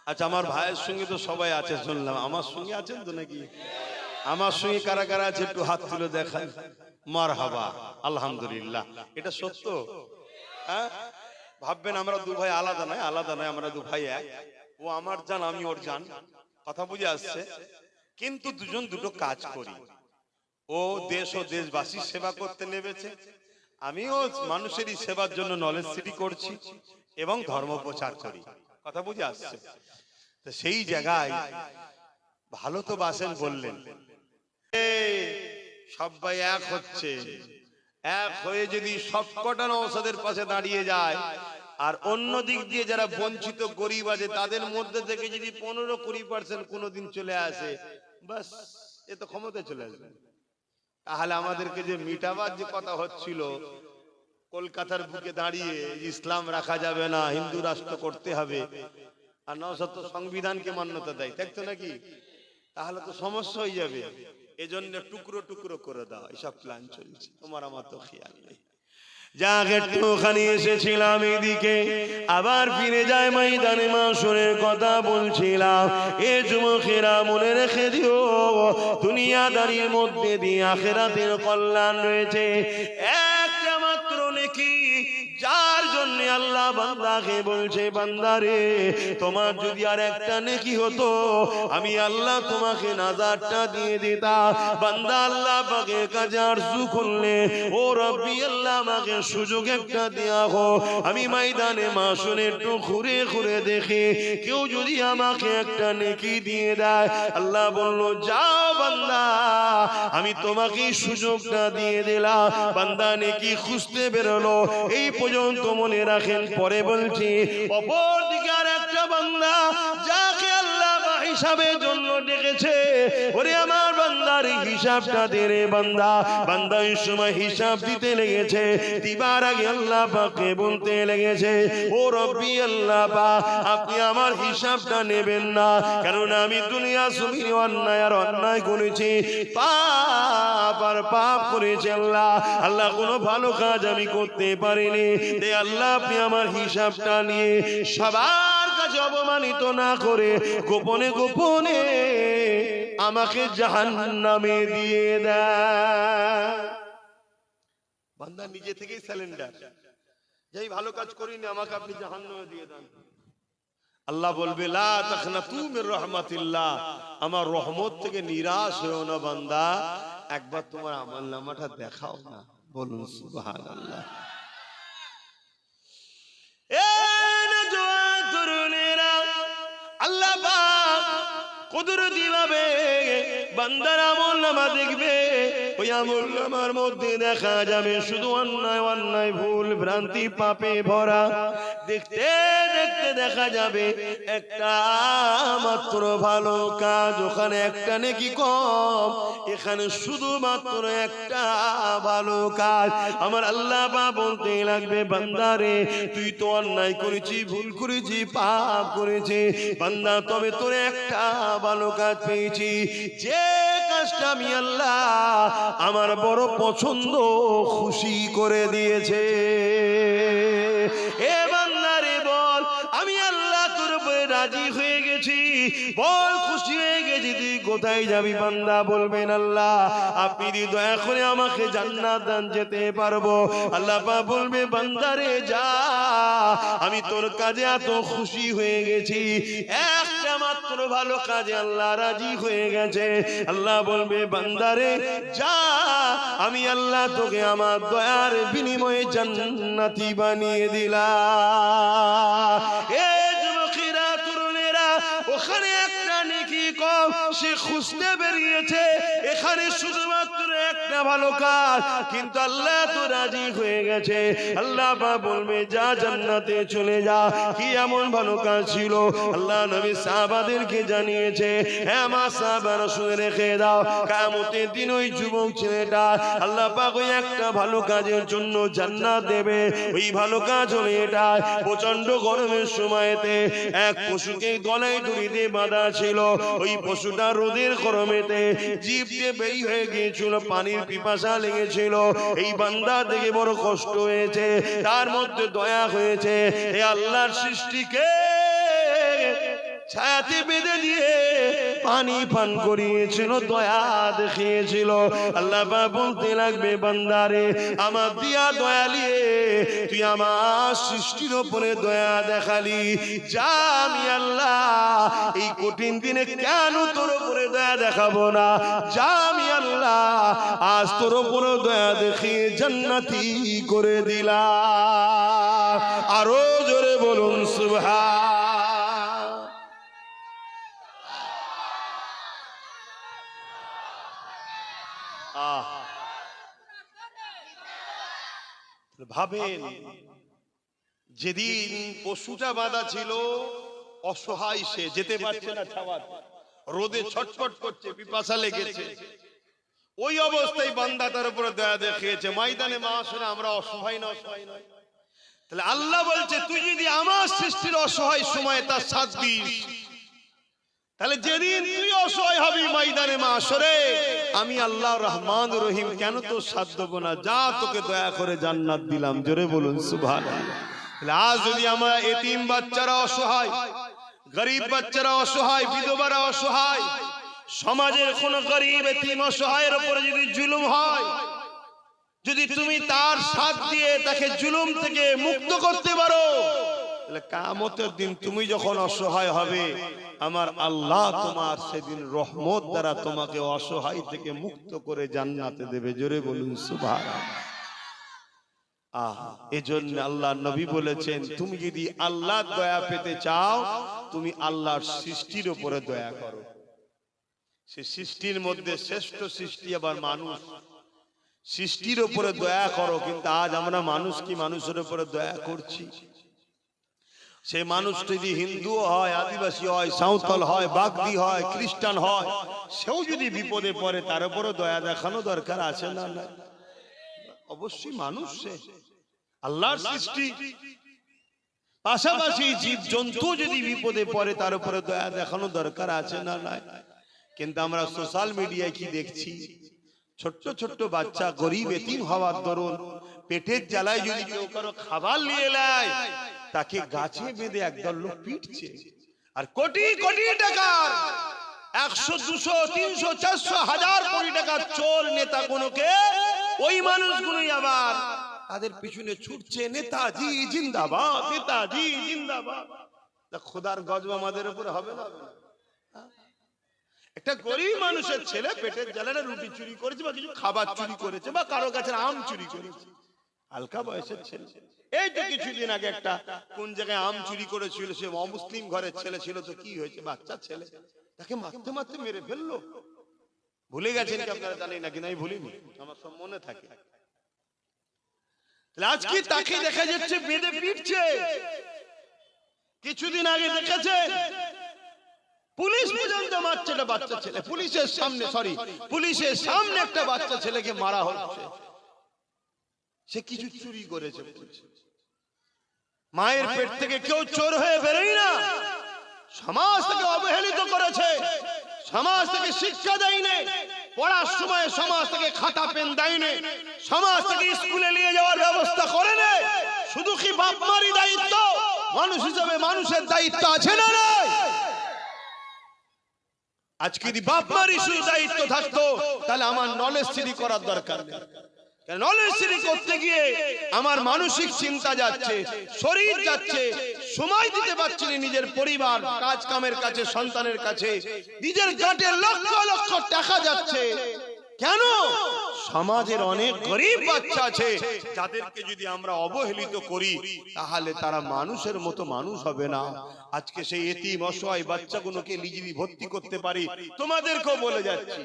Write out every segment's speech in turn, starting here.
আচ্ছা, আমার ভাইয়ের সঙ্গে তো সবাই আছে শুনলাম, আমার সঙ্গে আছেন তো নাকি? আমার সঙ্গে কারা কারা আছে একটু হাত তুলে দেখান। মারহাবা, আলহামদুলিল্লাহ। এটা সত্য? হ্যাঁ, ভাববেন আমরা দু ভাই আলাদা নয়, আলাদা নয়, আমরা দু ভাই এক। ও আমার জান, আমি ওর জান, কথা বুঝে আসছে? কিন্তু দুজন দুটো কাজ করি। ও দেশ ও দেশবাসীর সেবা করতে নেমেছে, আমিও মানুষেরই সেবার জন্য নলেজ সিটি করছি এবং ধর্ম প্রচার করি, কথা বুঝে আসছে? তো সেই জায়গায় ভালো তো বাসেন বললেন, সবাই এক হচ্ছে, এক হয়ে যদি সবকটা নওশাদের পাশে দাঁড়িয়ে যায়, আর অন্য দিক দিয়ে যারা বঞ্চিত গরিব আছে তাদের মধ্যে থেকে যদি 15-20% কোনোদিন চলে আসে, বাস এ তো ক্ষমতায় চলে আসবে। তাহলে আমাদেরকে যে মিটাবার যে কথা হচ্ছিল, কলকাতার বুকে দাঁড়িয়ে ইসলাম রাখা যাবে না, হিন্দু রাষ্ট্র করতে হবে, আর নওশাদ তো সংবিধানকে মান্যতা দেয়, দেখতো নাকি? তাহলে তো সমস্যা হয়ে যাবে। এজন্য টুকরো টুকরো করে দাও, এসব প্ল্যান চলছে, তোমার আমার তো খেয়াল নেই। যাক, একটুখানি এসেছিলাম এদিকে, আবার ফিরে যায় ময়দানে মাশরের কথা বলছিলাম। এ যুবকেরা মনে রেখে দিও, দুনিয়াদারির মধ্যে দিয়ে আখিরাতের কল্যাণ রয়েছে। একটা মাত্র নেকি, যার জন্য আল্লাহ বান্দাকে বলছে, বান্দারে তোমার যদি আর একটা নেকি হতো, আমি আল্লাহ তোমাকে নাজারটা দিয়ে দিতাম। বান্দা আল্লাহ পাকের কাছে আরজু করলে, ও রব্বি আল্লাহ আমাকে সুযোগ একটা দেয়া হো, আমি ময়দানে মাশরে একটু ঘুরে ঘুরে দেখি কেউ যদি আমাকে একটা নেকি দিয়ে দেয়। আল্লাহ বলল, যাও বান্দা, আমি তোমাকে সুযোগটা দিয়ে দিলাম। বান্দা নেকি খুঁজতে বেরোলো, এই পর্যন্ত মনে রাখেন। পরে বলছি, অপর দিকে আর একটা বান্দা যাকে আল্লাহ হিসাবের জন্য ডেকেছে, ওরে আমার বান্দার হিসাবটা দে রে বান্দা। বান্দা এই সময় হিসাব দিতে লেগেছে, দিবার আগে আল্লাহ পাককে বলতে লেগেছে, ও রব্বি আল্লাহ পাক, আপনি আমার হিসাবটা নেবেন না, কারণ আমি দুনিয়া জমিনে অন্যায় আর অন্যায় করেছি, পাপ আর পাপ করেছি। আল্লাহ আল্লাহ কোনো ভালো কাজ আমি করতে পারিনি, তাই আল্লাহ আপনি আমার হিসাবটা নিয়ে সবার কাছে অপমানিত না করে গোপনে গোপনে আমাকে জাহান্নামে দিয়ে দেয়। বান্দা নিজে থেকেই স্যালেন্ডার, যেই ভালো কাজ করিনি আমাকে আপনি জাহান্নামে দিয়ে দেন। আল্লাহ বলবে, লা তাখনাতু মির রাহমাতিল্লাহ, আমার রহমত থেকে নিরাশ হও না বান্দা, একবার তোমার আমলনামাটা দেখাও না। বলুন সুবহানাল্লাহ। এ নওজোয়ান তরুণেরা, আল্লাহ পাক কুদরতি ভাবে বান্দার আমলনামা দেখবে, ওই আমলনামার মধ্যে দেখা যাবে শুধু অন্যায় অন্যায়, ভুল ভ্রান্তি, পাপে ভরা। দেখতে দেখতে দেখা যাবে একটা মাত্র ভালো কাজ, ওখানে একটা নেকি কম, এখানে শুধুমাত্র একটা ভালো কাজ। আমার আল্লাহ পাক বলতে লাগবে, বান্দারে তুই তো অন্যায় করেছি, ভুল করেছি, পাপ করেছি বান্দা, তবে তোর একটা ভালো কাজ পেয়েছি, যে কাজটা আমি আল্লাহ আমার বড় পছন্দ, খুশি করে দিয়েছে। এ বান্দারে বল, আমি আল্লাহ তোর উপরে রাজি হয়ে গেছি, বল খুশি হয়ে গেছি, তুই কোথায় যাবি? বান্দা বলবেন, আল্লাহ আপনি যদি দয়া করে আমাকে জান্নাত দান, যেতে পারবো। আল্লাহ পাক বলবে, বান্দারে যা, আমি তোর কাজে এত খুশি হয়ে গেছি, একটা মাত্র ভালো কাজে আল্লাহ রাজি হয়ে গেছে। আল্লাহ বলবে, বান্দারে যা, আমি আল্লাহ তোকে আমার দয়ার বিনিময়ে জান্নাতি বানিয়ে দিলাম। এ যুবকেরা, তরুণেরা, ওখানে একটা নেকি কম, সে খুঁজতে বেরিয়েছে, এখানে শুধুমাত্র একটা ভালো কাজ, কিন্তু আল্লাহ তো রাজি হয়ে গেছে। আল্লাহ পাক বলবে, যা জান্নাতে চলে যা। কি এমন ভালো কাজ ছিল? আল্লাহ নবী সাহাবাদেরকে জানিয়েছে, হ্যাঁ আমার সাহাবারা শুনে রেখে দাও, কিয়ামতের দিন ওই যুবক ছেলেটা আল্লাহ পাক ওই একটা ভালো কাজের জন্য জান্নাত দেবে। ওই ভালো কাজ হলো এটা, প্রচন্ড গরমের সময়তে এক পশুকে গলায় দড়ি দিয়ে বাঁধা ছিল, ওই পশুটা রোদের গরমেতে জিভ দিয়ে বের হয়ে গিয়েছিল, পানির পিপাসা লেগেছিল। এই বান্দা দেখে বড় কষ্ট হয়েছে, তার মধ্যে দয়া হয়েছে, এ আল্লাহর সৃষ্টিকে ছায়াতে বেঁধে দিয়ে পানি পান করিয়েছিল, দয়া দেখিয়েছিল। আল্লাহ পাক বলতে লাগবে, বান্দারে আমার দিয়া দয়ালিয়ে তুই আমার সৃষ্টির উপরে দয়া দেখালি, যা আমি আল্লাহ এই কঠিন দিনে কেন তোর উপরে দয়া দেখাবো না, যা আমি আল্লাহ আজ তোর উপরে দয়া দেখিয়ে জান্নাতি করে দিলাম। আরো জোরে বলুন সুবহান। ভাবেন, যেদিন পশুটা বাঁধা ছিল, অসহায়, সে যেতে পারছে না, ছাওয়ার রোদে ছটফট করছে, পিপাসা লেগেছে, ওই অবস্থায় বান্দা তার উপরে দয়া দেখিয়েছে। ময়দানে মাহশরে আমরা অসহায় না, অসহায় নয়? তাহলে আল্লাহ বলছে, তুই যদি আমার সৃষ্টির অসহায় সময় তার সাথ দিস, তাহলে যেদিন তুই অসহায় হবি ময়দানে মাহশরে, আমি আল্লাহ রহমান রহিম কেন তোর সাথ দেবো না, যা তোকে দয়া করে জান্নাত দিলাম। জোরে বলুন সুবহানাল্লাহ। আজ যদি আমরা এতিম বাচ্চারা অসহায়, গরিব বাচ্চারা অসহায়, বিধবারা অসহায়, সমাজের কোন গরিব এতিম অসহায়ের উপরে যদি জুলুম হয়, যদি তুমি তার সাথ দিয়ে তাকে জুলুম থেকে মুক্ত করতে পারো, তাহলে কিয়ামতের দিন তুমি যখন অসহায় হবে, আমার আল্লাহ তোমার সেদিন রহমত দ্বারা তোমাকে অসহায় থেকে মুক্ত করে জান্নাতে দেবে। জোরে বলুন সুবহানাল্লাহ। এজন্য আল্লাহ নবী বলেছেন, তুমি যদি আল্লাহর দয়া পেতে চাও, তুমি আল্লাহর সৃষ্টির উপরে দয়া করো। সে সৃষ্টির মধ্যে শ্রেষ্ঠ সৃষ্টি আবার মানুষ, সৃষ্টির উপরে দয়া করো। কিন্তু আজ আমরা মানুষ কি মানুষের উপরে দয়া করছি? সে মানুষ যদি হিন্দু হয়, আদিবাসী হয়, সাঁওতাল হয়, বাগদি হয়, খ্রিস্টান হয়, সেও যদি বিপদে পড়ে তার উপরে দয়া দেখানো দরকার আছে না? না, অবশ্যই মানুষ সে আল্লাহর সৃষ্টি। পাশাপাশি জীব জন্তু যদি বিপদে পড়ে তার উপরে দয়া দেখানো দরকার আছে না? নাই। কিন্তু আমরা সোশ্যাল মিডিয়ায় কি দেখছি, ছোট্ট ছোট্ট বাচ্চা গরিব এতিম হওয়ার দরুন পেটের জ্বালায় যদি কেউ কারো খাবার নিয়ে নেয়, তাকে গাছে বেঁধে একদল লোক পিটছে। আর কোটি কোটি টাকার 100, 200, 300, 400, 1000 কোটি টাকার চোর নেতাগুলোকে ওই মানুষগুলোই আবার তাদের পিছনে ছুটছে, নেতাজি জিন্দাবাদ, নেতাজি জিন্দাবাদ। খোদার গজব আমাদের উপরে হবে না? একটা গরিব মানুষের ছেলে পেটের জ্বালায় রুটি চুরি করেছে, বা কিছু খাবার চুরি করেছে, বা কারো কাছে আম চুরি করেছে, হালকা বয়সের ছেলে। এই তো কিছুদিন আগে একটা কোন জায়গায় আম চুরি করেছিল, সে অমুসলিম ঘরের ছেলে ছিল, তো কি হয়েছে, বাচ্চা ছেলে, তাকে মারতে মারতে মেরে ফেললো। ভুলে গেছেন কি আপনারা? জানেন নাকি? নাই, ভুলিনি, আমার সব মনে থাকে। আজকে তাকে দেখা যাচ্ছে বেঁধে পিটছে। কিছুদিন আগে দেখেছেন পুলিশ পর্যন্ত মারছে একটা বাচ্চা ছেলে, পুলিশের সামনে, পুলিশের সামনে একটা বাচ্চা ছেলেকে মারা হচ্ছে। সে কিছু চুরি করেছে। মায়ের পেট থেকে কেউ চোর হয়ে বেরোয় না। সমাজ থেকে অবহেলিত করেছে, সমাজ থেকে শিক্ষা দেয়নি, পড়ার সময় সমাজ থেকে খাতা পেন দেয়নি, সমাজ থেকে স্কুলে নিয়ে যাওয়ার ব্যবস্থা করেনি। শুধু কি বাপ মারই দায়িত্ব? মানুষ হিসেবে মানুষের দায়িত্ব আছে না? আজকে যদি বাপ মারই শুধু দায়িত্ব থাকতো, তাহলে আমার নলেজ সিটি করার দরকার নেই। নলেজ সিটি করতে গিয়ে আমার মানসিক চিন্তা যাচ্ছে, শরীর যাচ্ছে, সময় দিতে পারছি না নিজের পরিবার, কাজ কামের কাছে, সন্তানের কাছে, নিজের গাঁটে লক্ষ লক্ষ টাকা যাচ্ছে। কেন? সমাজের অনেক গরিব বাচ্চা আছে যাদেরকে যদি আমরা অবহেলিত করি, তাহলে তারা মানুষের মতো মানুষ হবে না। আজকে সেই এতিম অসহায় বাচ্চাগুলোকে নিজেই ভর্তি করতে পারি। তোমাদেরকেও বলে যাচ্ছি,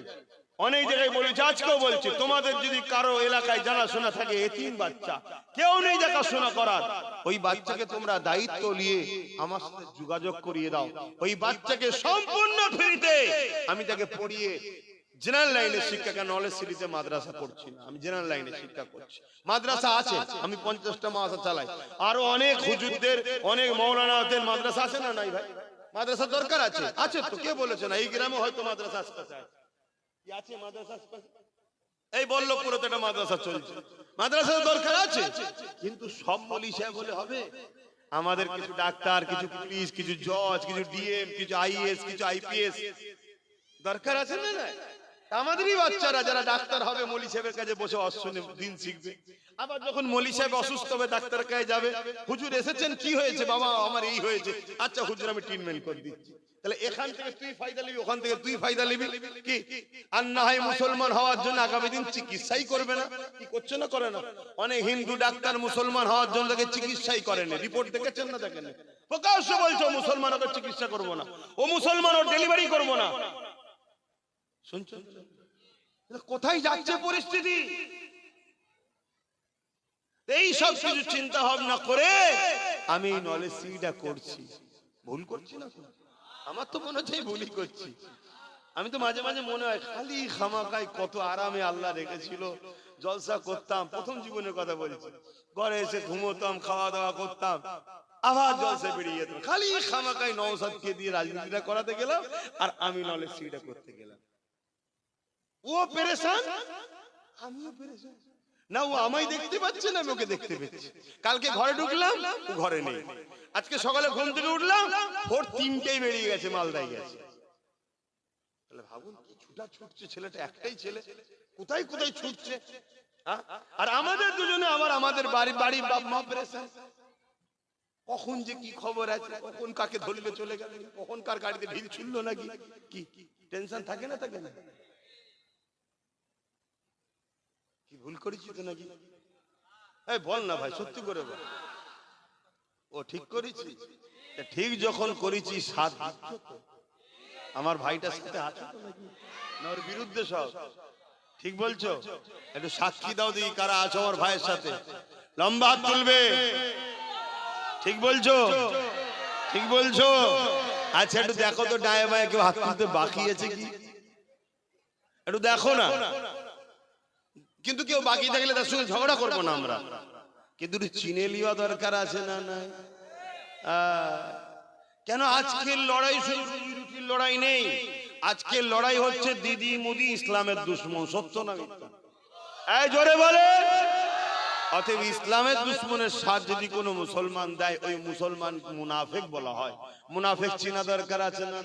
অনেক জায়গায় বলেছি, আজকেও বলছি, তোমাদের যদি কারো এলাকায় জানাশোনা থাকে এতিম বাচ্চা, কেউ নেই দেখাশোনা করার, ওই বাচ্চাকে তোমরা দায়িত্ব নিয়ে আমার সাথে যোগাযোগ করিয়ে দাও। ওই বাচ্চাকে সম্পূর্ণ ফ্রিতে আমি তাকে পড়িয়ে জেনারেল লাইনের শিক্ষা, নলেজ সিটিতে মাদ্রাসা পড়ছি না, আমি জেনারেল লাইনের শিক্ষা করছি। মাদ্রাসা আছে, আমি 50টা মাদ্রাসা চালাই। আরো অনেক হুজুরদের, অনেক মৌলানাদের মাদ্রাসা আছে না? নাই ভাই, মাদ্রাসা দরকার আছে। আছে তো, কে বলেছে না? এই গ্রামে হয়তো মাদ্রাসা আশপাশে আছে, মাদ্রাসা আশপাশে, এই বল্লভপুরে একটা মাদ্রাসা চলছে, মাদ্রাসার দরকার আছে। কিন্তু সব মৌলভী সাহেব বলে হবে? আমাদের কিছু ডাক্তার, কিছু পুলিশ, কিছু জজ, কিছু ডিএম, কিছু আইএস, কিছু আইপিএস দরকার আছে না? না, আমাদেরই বাচ্চারা যারা ডাক্তার হবে মৌলী সাহেবের কাছে বসে অশ্বনে দিন শিখবে। আবার যখন মৌলী সাহেব অসুস্থ হবে ডাক্তার কাছে যাবে, হুজুর এসেছেন, কি হয়েছে বাবা? আমার এই হয়েছে। আচ্ছা হুজুর আমি ট্রিটমেন্ট করে দিচ্ছি। তাহলে এখান থেকে তুই ফায়দা নিবি, ওখান থেকে তুই ফায়দা নিবি কি? আর না হয় মুসলমান হওয়ার জন্য আগামী দিন চিকিৎসাই করবে না, কি করছে না? করে না। অনেক হিন্দু ডাক্তার মুসলমান হওয়ার জন্য তাকে চিকিৎসাই করেনি। রিপোর্ট দেখেছেন না দেখেন? প্রকাশ্য বলছো মুসলমান ওকে চিকিৎসা করবো না, ও মুসলমান ওর ডেলিভারি করবো না। শুনছো কোথায় যাচ্ছে পরিস্থিতি? এই সব কিছু চিন্তা ভাবনা করে আমি নলেজ সিটা করছি। ভুল করছি না? আমার তো মনে হচ্ছে ভুলই করছি। আমি তো মাঝে মাঝে মনে হয় খালি খামাকায় কত আরামে আল্লাহ রেখেছিল, জলসা করতাম। প্রথম জীবনের কথা বলছি, ঘরে এসে ঘুমোতাম, খাওয়া দাওয়া করতাম, আবার জলসা বেরিয়ে যেতাম। খালি খামাকায় নওশাদকে দিয়ে রাজনীতিটা করাতে গেলাম আর আমি নলেজ সিটা করতে গেলাম। ও পেরেশান, আমিও পেরেশান। না ও আমায় দেখতে পাচ্ছে না, আমি ওকে দেখতে পাচ্ছি। কালকে ঘরে ঢুকলাম, ও ঘরে নেই। আজকে সকালে ঘুম থেকে উঠলাম, ভোর 3টেই বেরিয়ে গেছে, মালদায় গেছে। তাহলে ভাবুন কি ছুটা ছুটছে ছেলেটা, একটাই ছেলে, কোথায় কোথায় ছুটছে। আর আমাদের দুজনে আমাদের বাড়ি বাপ মা পেরেশান। কখন যে কি খবর আছে, কখন কাকে ধরলে চলে গেল, কখন কার গাড়িতে ঢিল ছুড়লো নাকি, কি টেনশন থাকে না? থাকে না? কি ভুল করেছি তো নাকি? এই বল না ভাই, সত্যি করে বল। ও ঠিক করেছি? ঠিক যখন করেছি সাথ দিচ্ছ তো? আমার ভাইটার সাথে আছো তো নাকি, না ওর বিরুদ্ধে সব? ঠিক বলছো? একটু সাক্ষী দাও দেখি কারা আছো আমার ভাইয়ের সাথে। লম্বা হাত তুলবে। ঠিক বলছো? ঠিক বলছো? আচ্ছা একটু দেখো তো ডায়ে বায়ে কেউ হাত তুলতে বাকি আছে কি, একটু দেখো না। কিন্তু কেউ বাকি থাকলে তার সঙ্গে ঝগড়া করবো না আমরা, কিন্তু চিনে লিওয়া দরকার আছে না? নাই কেন? আজকের লড়াই শুধু রুটির লড়াই নেই, আজকের লড়াই হচ্ছে দিদি মুদি ইসলামের দুশ্মন। সত্য না মিথ্যা? এই জোরে বলে। অতএব ইসলামের দুশ্মনের সাথ যদি কোনো মুসলমান দেয়, ওই মুসলমান মুনাফিক বলা হয়। মুনাফিক চিনা দরকার আছে না?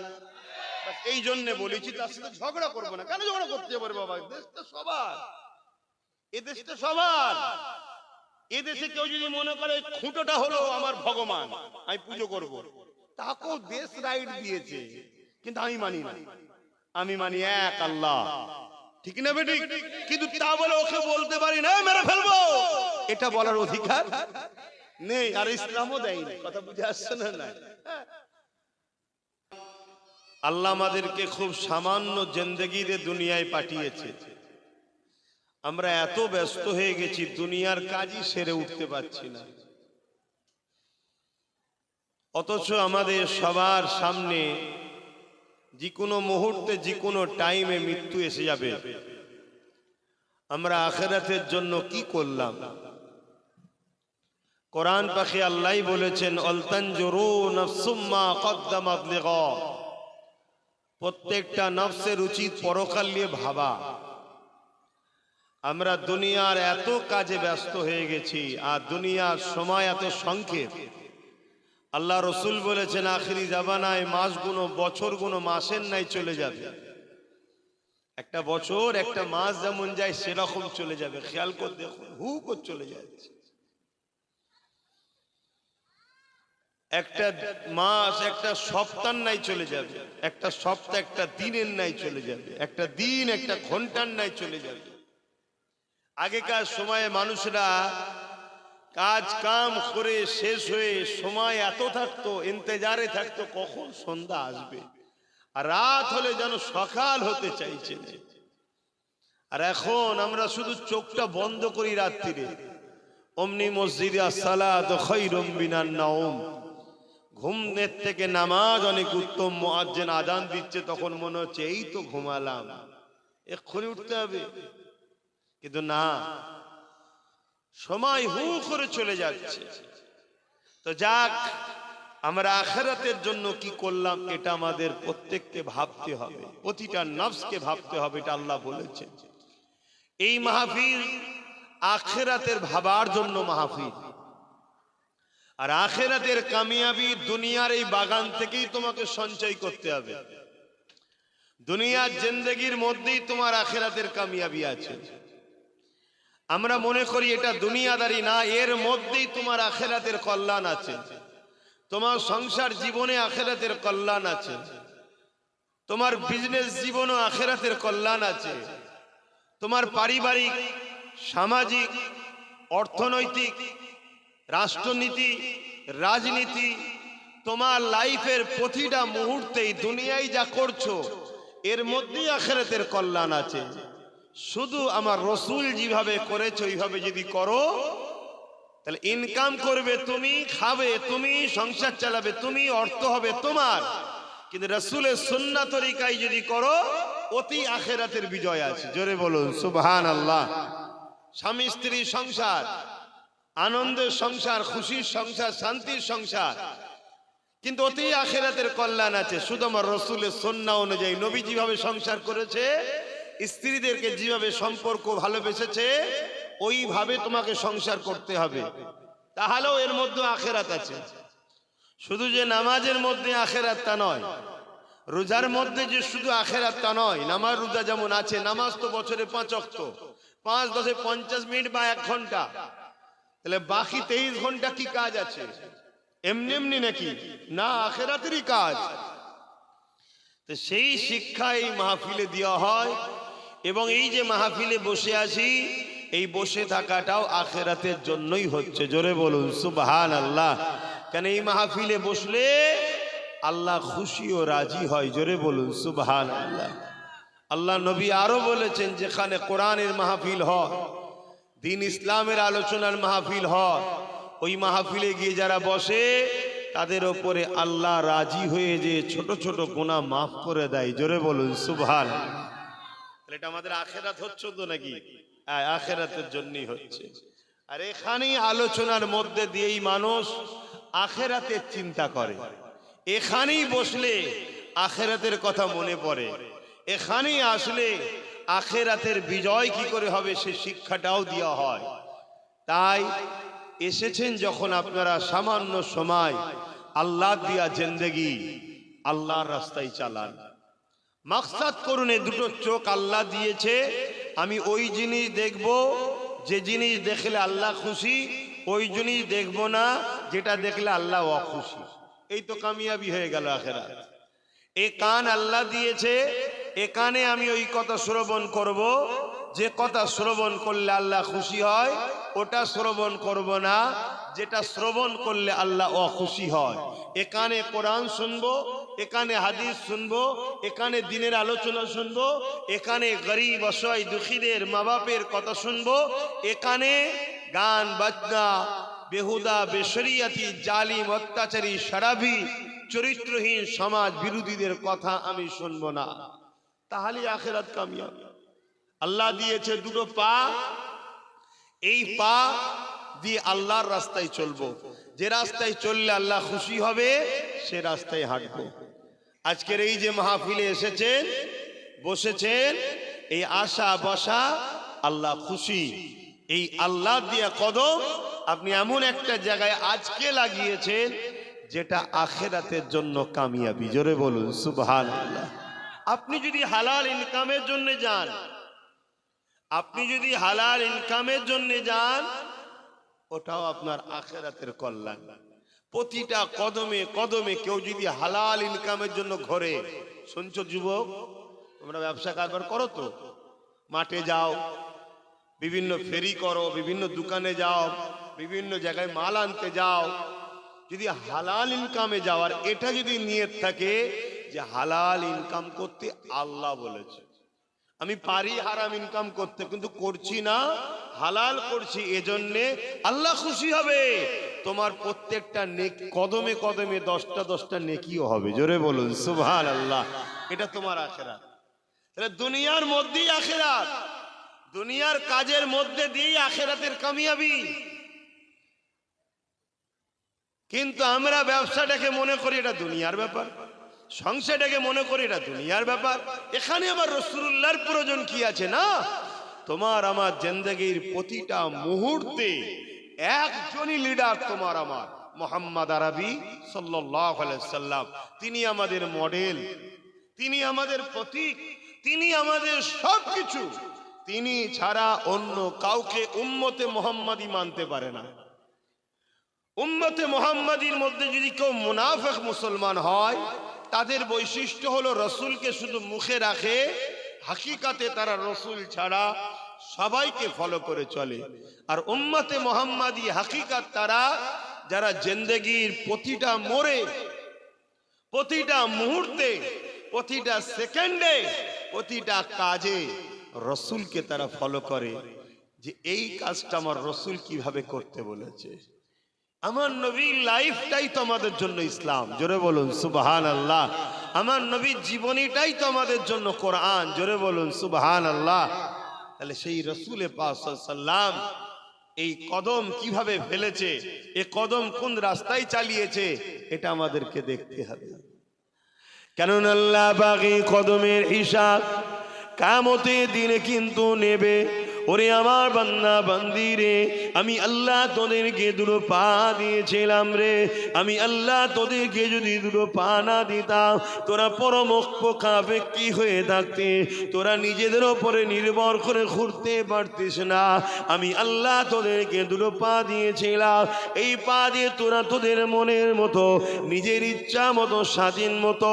এই জন্য বলেছি তার সাথে ঝগড়া করবো না। কেন ঝগড়া করতে পারে বাবা? দেশটা সবার, এ দেশটা সবার। এদেশে কেউ যদি মনে করে খুঁটোটা হলো আমার ভগবান, আমি পুজো করব, তাকেও দেশ রাইট দিয়েছে, কিন্তু আমি মানি না। আমি মানি এক আল্লাহ, ঠিক না বেটি? কিন্তু তা বলে ওকে বলতে পারি না মেরে ফেলবো, এটা বলার অধিকার নেই, আর ইসলামও দেয়নি। কথা বুঝে আসছে না? না, আল্লাহ আমাদেরকে খুব সামান্য জিন্দেগিতে দুনিয়ায় পাঠিয়েছে। আমরা এত ব্যস্ত হয়ে গেছি, দুনিয়ার কাজই সেরে উঠতে পারছি না। অথচ আমাদের সবার সামনে যে কোনো মুহূর্তে, যে কোনো টাইমে মৃত্যু এসে যাবে। আমরা আখিরাতের জন্য কি করলাম? কোরআন পাখি আল্লাহ বলেছেন, অলতানজুরু নাফসুম মা কদ্দামাত লিগা। প্রত্যেকটা নফসের উচিত পরকাল নিয়ে ভাবা। আমরা দুনিয়ার এত কাজে ব্যস্ত হয়ে গেছি, আর দুনিয়ার সময় এত সংক্ষেপ। আল্লাহ রসুল বলেছেন, আখিরি জামানায় মাসগুলো বছরগুলো মাসের নাই চলে যাবে। একটা বছর একটা মাস যেমন যায় সেরকম চলে যাবে। খেয়াল করে দেখুন, হু করে চলে যাচ্ছে। একটা মাস একটা সপ্তাহ নাই চলে যাবে, একটা সপ্তাহ একটা দিনের নাই চলে যাবে, একটা দিন একটা ঘন্টার নাই চলে যাবে। আগেকার সময়ে মানুষরা কাজ কাম করে শেষ হয়ে সময় এত থাকতো, ইন্তজারে থাকতো কখন সন্ধ্যা আসবে, আর রাত হলে যেন সকাল হতে চাইছে। আর এখন আমরা শুধু চোখটা বন্ধ করি রাত্রিরে, অমনি মসজিদে আসসালাতু খায়রুম মিনান নাওম, ঘুমের থেকে নামাজ অনেক উত্তম। মুয়াজ্জিন আযান দিচ্ছে, তখন মনে হচ্ছে এই তো ঘুমালাম, এক্ষুনি উঠতে হবে। কিন্তু না, সময় হু করে চলে যাচ্ছে। তো যাক, আমরা আখিরাতের জন্য কি করলাম এটা আমাদের প্রত্যেককে ভাবতে হবে, প্রতিটা নফসকে ভাবতে হবে। এটা আল্লাহ বলেছেন। এই মাহফিল আখিরাতের ভাবার জন্য মাহফিল। আর আখিরাতের কামিয়াবি দুনিয়ার এই বাগান থেকেই তোমাকে সঞ্চয় করতে হবে। দুনিয়ার জিন্দেগির মধ্যেই তোমার আখিরাতের কামিয়াবি আছে। আমরা মনে করি এটা দুনিয়াদারি না, এর মধ্যেই তোমার আখিরাতের কল্যাণ আছে। তোমার সংসার জীবনে আখিরাতের কল্যাণ আছে, তোমার বিজনেস জীবনে আখিরাতের কল্যাণ আছে, তোমার পারিবারিক, সামাজিক, অর্থনৈতিক, রাষ্ট্রনীতি, রাজনীতি, তোমার লাইফের প্রতিটা মুহূর্তেই দুনিয়ায় যা করছো এর মধ্যেই আখিরাতের কল্যাণ আছে। শুধু আমার রসুল যেভাবে করেছে ওইভাবে যদি করো, তাহলে ইনকাম করবে তুমি, খাবে তুমি, সংসার চালাবে তুমি, অর্থ হবে তোমার। কিন্তু রসুলের সুন্নাত তরিকায় যদি করো, অতি আখিরাতের বিজয় আছে। জোরে বলুন সুবহানাল্লাহ। স্বামী স্ত্রী সংসার, আনন্দের সংসার, খুশির সংসার, শান্তির সংসার, কিন্তু অতি আখিরাতের কল্যাণ আছে। শুধু আমার রসুলের সুন্নাহ অনুযায়ী নবী যেভাবে সংসার করেছে, স্ত্রীদেরকে যেভাবে সম্পর্ক ভালোবেসেছে ওইভাবে তোমাকে সংসার করতে হবে, তাহলেও এর মধ্যে আখিরাত আছে। শুধু যে নামাজের মধ্যে আখিরাত তা নয়, রোজার মধ্যে যে শুধু আখিরাত তা নয়। নামাজ রোজা যেমন আছে, নামাজ তো বছরে 5 ওয়াক্ত, 5 10 50 মিনিট বা 1 ঘন্টা, তাহলে বাকি 23 ঘন্টা কি কাজ আছে? এমনি এমনি নাকি? না, আখিরাতেরই কাজ। তো সেই শিক্ষা এই মাহফিলে দেওয়া হয়, এবং এই যে মাহফিলে বসে আছি, এই বসে থাকাটাও আখিরাতের জন্যই হচ্ছে। জোরে বলুন সুবহানাল্লাহ। কেন এই মাহফিলে বসলে আল্লাহ খুশি ও রাজি হয়। জোরে বলুন সুবহানাল্লাহ। আল্লাহ নবী আরো বলেছেন, যেখানে কোরআনের মাহফিল হয়, দ্বীন ইসলামের আলোচনার মাহফিল হয়, ওই মাহফিলে গিয়ে যারা বসে তাদের ওপরে আল্লাহ রাজি হয়ে যে ছোট ছোট গুনাহ মাফ করে দেয়। জোরে বলুন সুবহানাল্লাহ। এটা আমাদের আখিরাত হচ্ছে তো নাকি? আখিরাতের জন্যই হচ্ছে। আর এখানেই আলোচনার মধ্যে দিয়েই মানুষ আখিরাতের চিন্তা করে। এখানেই বসলে আখিরাতের কথা মনে পড়ে। এখানেই আসলে আখিরাতের বিজয় কি করে হবে সে শিক্ষাটাও দেওয়া হয়। তাই এসেছেন যখন আপনারা, সামান্য সময় আল্লাহ দিয়া জিন্দেগি আল্লাহর রাস্তায় চালান। মাকসাদ করুন, এই দুটো চোখ আল্লাহ দিয়েছে, আমি ওই জিনিস দেখব যে জিনিস দেখলে আল্লাহ খুশি, ওই জিনিস দেখব না যেটা দেখলে আল্লাহ অখুশি। এই তো কামিয়াবি হয়ে গেল আখিরাত। এই কান আল্লাহ দিয়েছে, এ কানে আমি ওই কথা শ্রবণ করব যে কথা শ্রবণ করলে আল্লাহ খুশি হয়, ওটা শ্রবণ করব না যেটা শ্রবণ করলে আল্লাহ অখুশি হয়। এখানে কোরআন শুনবো, এখানে হাদিস শুনবো, এখানে দিনের আলোচনা শুনবো, এখানে গরিব অসহায় দুঃখীদের মা বাপের কথা শুনবো, এখানে গান বাজনা, বেহুদা বেশরিয়াতি, জালিম অত্যাচারী শরাবি চরিত্রহীন সমাজ বিরোধীদের কথা আমি শুনবো না। তাহলে আখিরাত কামিয়াব। আল্লাহ দিয়েছে দুটো পা, এই পা দিয়ে আল্লাহর রাস্তায় চলবো। যে রাস্তায় চললে আল্লাহ খুশি হবে সে রাস্তায় হাঁটবো। আজকের এই যে মাহফিলে এসেছেন, বসেছেন, এই আশা বসা আল্লাহ খুশি। এই আল্লাহ দিয়া কদম আপনি এমন একটা জায়গায় আজকে লাগিয়েছেন যেটা আখিরাতের জন্য কামিয়াবি। জোরে বলুন সুবহানাল্লাহ। আপনি যদি হালাল ইনকামের জন্য যান, আপনি যদি হালাল ইনকামের জন্য যান, ওটাও আপনার আখিরাতের কল্যাণ। প্রতিটা কদমে কদমে কেউ যদি হালাল ইনকামের জন্য ঘরে, শুনছো যুবক, তোমরা ব্যবসা কারবার করো তো, মাঠে যাও, বিভিন্ন ফেরি করো, বিভিন্ন দোকানে যাও, বিভিন্ন জায়গায় মাল আনতে যাও, যদি হালাল ইনকামে যাওয়ার এটা যদি নিয়ত থাকে যে হালাল ইনকাম করতে আল্লাহ বলেছে, আমি পারি হারাম ইনকাম করতে কিন্তু করছি না, হালাল করছি, এজন্যে আল্লাহ খুশি হবে, তোমার প্রত্যেকটা কদমে কদমে 10টা 10টা নেকিও হবে। জোরে বলুন সুবহানাল্লাহ। এটা তোমার আখিরাত। তাহলে দুনিয়ার মধ্যেই আখিরাত, দুনিয়ার কাজের মধ্যে দিয়েই আখিরাতের কামিয়াবি। কিন্তু আমরা ব্যবসাটাকে মনে করি এটা দুনিয়ার ব্যাপার, সংসারটাকে মনে করি এটা দুনিয়ার ব্যাপার। এখানে আবার রাসূলুল্লাহর প্রয়োজন কি আছে? না, তোমার আমার জিন্দেগির প্রতিটা মুহূর্তে একজনই লিডার, তোমার আমার মুহাম্মদ আরবি সাল্লাল্লাহু আলাইহি সাল্লাম। তিনি আমাদের মডেল, তিনি আমাদের প্রতীক, তিনি আমাদের সবকিছু। তিনি ছাড়া অন্য কাউকে উম্মতে মুহাম্মাদি মানতে পারে না। উম্মতে মুহাম্মাদির মধ্যে যদি কেউ মুনাফিক মুসলমান হয়, তাদের বৈশিষ্ট্য হলো রসুলকে শুধু মুখে রাখে, হাকিকাতে তারা রসুল ছাড়া সবাইকে ফলো করে চলে। আর উম্মতে মুহাম্মাদি হাকিকাত তারা যারা জিন্দেগির প্রতিটা মোড়ে, প্রতিটা মুহূর্তে, প্রতিটা সেকেন্ডে, প্রতিটা কাজে রসুলকে তারা ফলো করে, যে এই কাজটা আমার রসুল কিভাবে করতে বলেছে। আমার নবীর লাইফটাই তো আমাদের জন্য ইসলাম, জোরে বলুন সুবহানাল্লাহ। আমার নবীর জীবনীটাই তো আমাদের জন্য কোরআন, জোরে বলুন সুবহানাল্লাহ। তাহলে সেই রসুলে পাক সাল্লাল্লাহু আলাইহি ওয়াসাল্লাম এই কদম কিভাবে ফেলেছে, এই কদম কোন রাস্তায় চালিয়েছে, এটা আমাদেরকে দেখতে হবে। কারণ আল্লাহ পাক এই কদমের হিসাব কিয়ামতের দিনে কিন্তু নেবে। ওরে আমার বান্দা বান্দি রে, আমি আল্লাহ তোদেরকে দুটো পা দিয়েছিলাম রে, আমি আল্লাহ তোদেরকে যদি দুটো পা না দিতাম, তোরা পরমপক্ষাপেক্ষী হয়ে থাকতে, তোরা নিজেদের ওপরে নির্ভর করে ঘুরতে পারতিস না। আমি আল্লাহ তোদেরকে দুটো পা দিয়েছিলাম, এই পা দিয়ে তোরা তোদের মনের মতো, নিজের ইচ্ছা মতো, স্বাধীন মতো,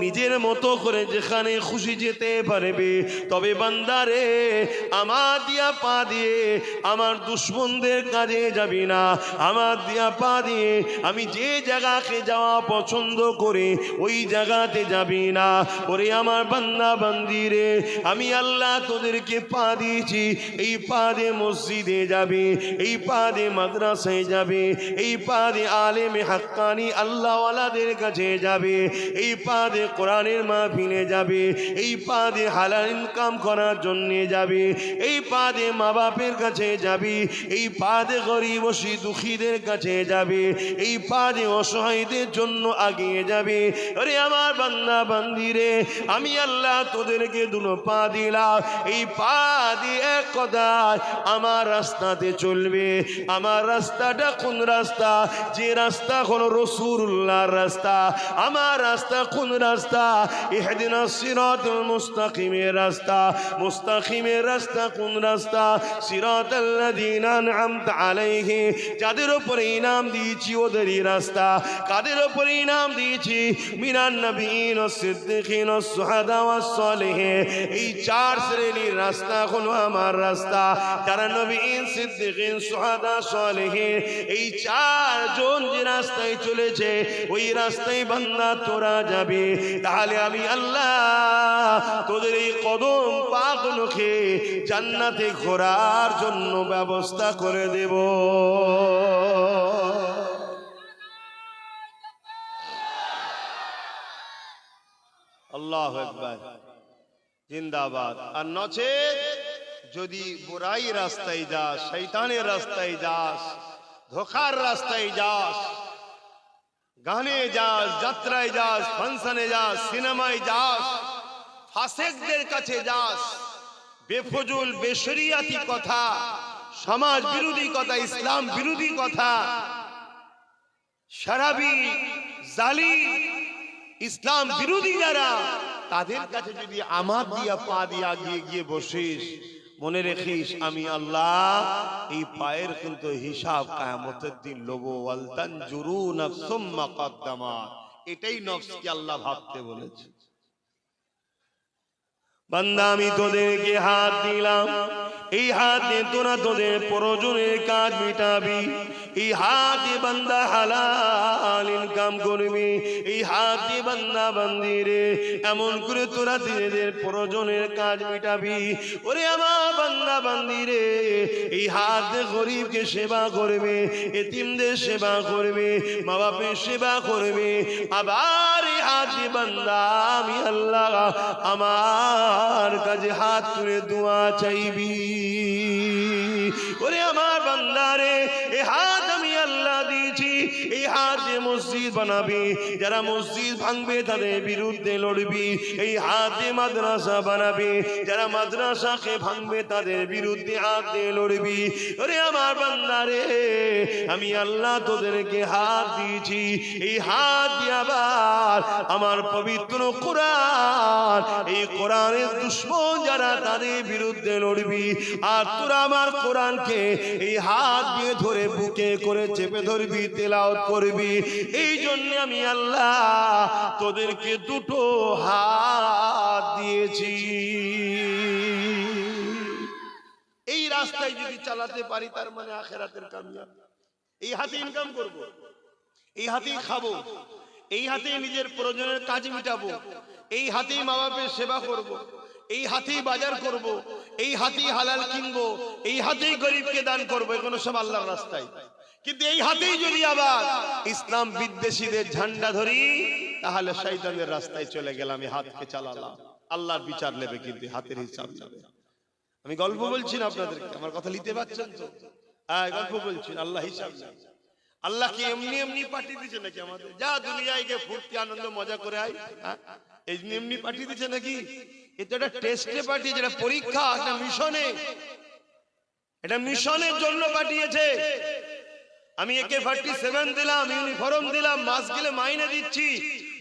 নিজের মতো করে যেখানে খুশি যেতে পারবে। তবে বান্দারে, আমার পা দিয়ে আমার দুশ্মনদের কাজে যাবি না, আমার দিয়া পা দিয়ে আমি যে জায়গাকে যাওয়া পছন্দ করে ওই জায়গাতে যাবি না। ওরে আমার বান্দা বান্দি রে, আমি আল্লাহ তোদেরকে পা দিয়েছি, এই পা দিয়ে মসজিদে যাবে, এই পা দিয়ে মাদ্রাসায় যাবে, এই পা দিয়ে আলেমে হাক্কানি আল্লাহওয়ালাদের কাছে যাবে, এই পা দিয়ে কোরআনের মাহফিলে যাবে, এই পা দিয়ে হালাল ইনকাম করার জন্য যাবে, এই পা দিয়ে মা বাপের কাছে যাবি, এই পা দিয়ে গরিব দুঃখীদের কাছে যাবে, এই পা দিয়ে অসহায়দের জন্য আগিয়ে যাবে। আরে আমার বান্দা বান্দি রে, আমি আল্লাহ তোদেরকে দুটো পা দিলাম, এই পা দিয়ে এক কথায় আমার রাস্তাতে চলবে। আমার রাস্তাটা কোন রাস্তা? যে রাস্তা হলো রাসূলুল্লাহর রাস্তা। আমার রাস্তা কোন রাস্তা? ইহদিনাস সিরাতাল মুস্তাকিমের রাস্তা। মুস্তাকিমের রাস্তা কোন রাস্তা? সিরাতাল্লাযীনা আনআমতা আলাইহিম, যাদের উপরে ইনাম দিয়েছি ওদেরই রাস্তা। কাদের উপরে ইনাম দিয়েছি? মিনান নবিয়্যিন ওয়াস সিদ্দিকিন ওয়াস শুহাদা ওয়াস সালিহিন। এই চার শ্রেণীর রাস্তা হলো আমার রাস্তা। যারা নবিয়্যিন, সিদ্দিকিন, শুহাদা, সালিহিন, এই চারজন যে রাস্তায় চলেছে, ওই রাস্তায় বান্দা তোরা যাবে। তাহলে আমি আল্লাহ তোদের এই কদম পাগুলোকে জান্নাতে ঘোরার জন্য ব্যবস্থা করে দেব। আল্লাহু আকবার, জিন্দাবাদ। আর নচেত যদি বুরাই রাস্তায় যাস, শয়তানের রাস্তায় যাস, ধোকার রাস্তায় যাস, গানে যাস, যাত্রায় যাস, ফাংশনে যাস, সিনেমায় যাস, ফাসেকদের কাছে যাস, বেফজুল বেশরিয়াতি কথা, সমাজ বিরোধী কথা, ইসলাম বিরোধী কথা, শরাবি, জালিম, ইসলাম বিরোধী যারা, তাদের কাছে যদি আমার দিয়া পা দিয়া গিয়ে বসিস, মনে রেখিস আমি আল্লাহ এই পায়ের কিন্তু হিসাব কিয়ামতের দিন লব। ওয়াল তানজুরু নাফসুম মা কদ্দামাত, এটাই নফসকে আল্লাহ ভাবতে বলেছে। বান্দা আমি তোদেরকে হাত দিলাম, এই হাত দিয়ে তোরা তোদের প্রয়োজনের কাজ মিটাবি। এই হাত দিয়ে বান্দা হালাল ইনকাম করবি। এই হাত দিয়ে বান্দা বান্দি রে এমন করে তোরা নিজেদের প্রয়োজনের কাজ মিটাবি। ওরে আমার বান্দা বান্দি রে, এই হাত দিয়ে গরিবকে সেবা করবে, এতিমদের সেবা করবে, মা বাপের সেবা করবে। আবার এই হাত দিয়ে বান্দা আমি আল্লাহ আমার কাছে হাত তুলে দোয়া চাইবি। ওরে আমার বান্দারে, এই হাত আমি আল্লাহ দিয়েছি, এই হাত দিয়ে মসজিদ বানাবি, যারা মসজিদ ভাঙবে তাদের বিরুদ্ধে লড়বি। এই হাত দিয়ে মাদ্রাসা বানাবি, যারা মাদ্রাসাকে ভাঙবে তাদের বিরুদ্ধে হাত দিয়ে লড়বি। ওরে আমার বান্দা রে, আমি আল্লাহ তোদেরকে হাত দিয়েছি, এই হাত দিয়ে আবার আমার পবিত্র কোরআন, এই কোরআনের দুশমন যারা তাদের বিরুদ্ধে লড়বি। আর তোরা আমার কোরআনকে এই হাত দিয়ে ধরে বুকে করে চেপে ধরবি, তেলাওয়াত করবি। এই জন্য আমি আল্লাহ তোদেরকে দুটো হাত দিয়েছি। এই রাস্তায় যদি চালাতে পারি তার মানে আখিরাতের কামিয়াব। এই হাতে ইনকাম করব, এই হাতেই খাবো, এই হাতেই নিজের প্রয়োজনের কাজ মিটাবো, এই হাতেই মা বাপের সেবা করব, এই হাতেই বাজার করব, এই হাতেই হালাল কিনবো, এই হাতেই গরিবকে দান করবো। এগুলো সব আল্লাহর রাস্তায়। কিন্তু এই হাতেই যদি আবার ইসলাম বিদ্বেষীদের ঝান্ডা ধরি তাহলে শয়তানের রাস্তায় চলে গেলাম। এই হাতকে চালালাম, আল্লাহর বিচার নেবে, কিন্তু হাতের হিসাব নেবে। আমি গল্প বলছি না আপনাদেরকে, আমার কথা নিতে পারছেন তো? হ্যাঁ, গল্প বলছি, আল্লাহ হিসাব নেবে। আল্লাহ কি এমনি এমনি পাঠিয়ে দিচ্ছে নাকি আমাদের? যা দুনিয়ায় গিয়ে ফুর্তি আনন্দ মজা করে আয়, এমনি এমনি পাঠিয়ে দিচ্ছে নাকি? এটা একটা টেস্টে পাঠিয়েছে, এটা পরীক্ষা, একটা মিশনে, এটা মিশনের জন্য পাঠিয়েছে। আমি একে 47 দিলাম, ইউনিফর্ম দিলাম, মাস গেলে মাইনে দিচ্ছি,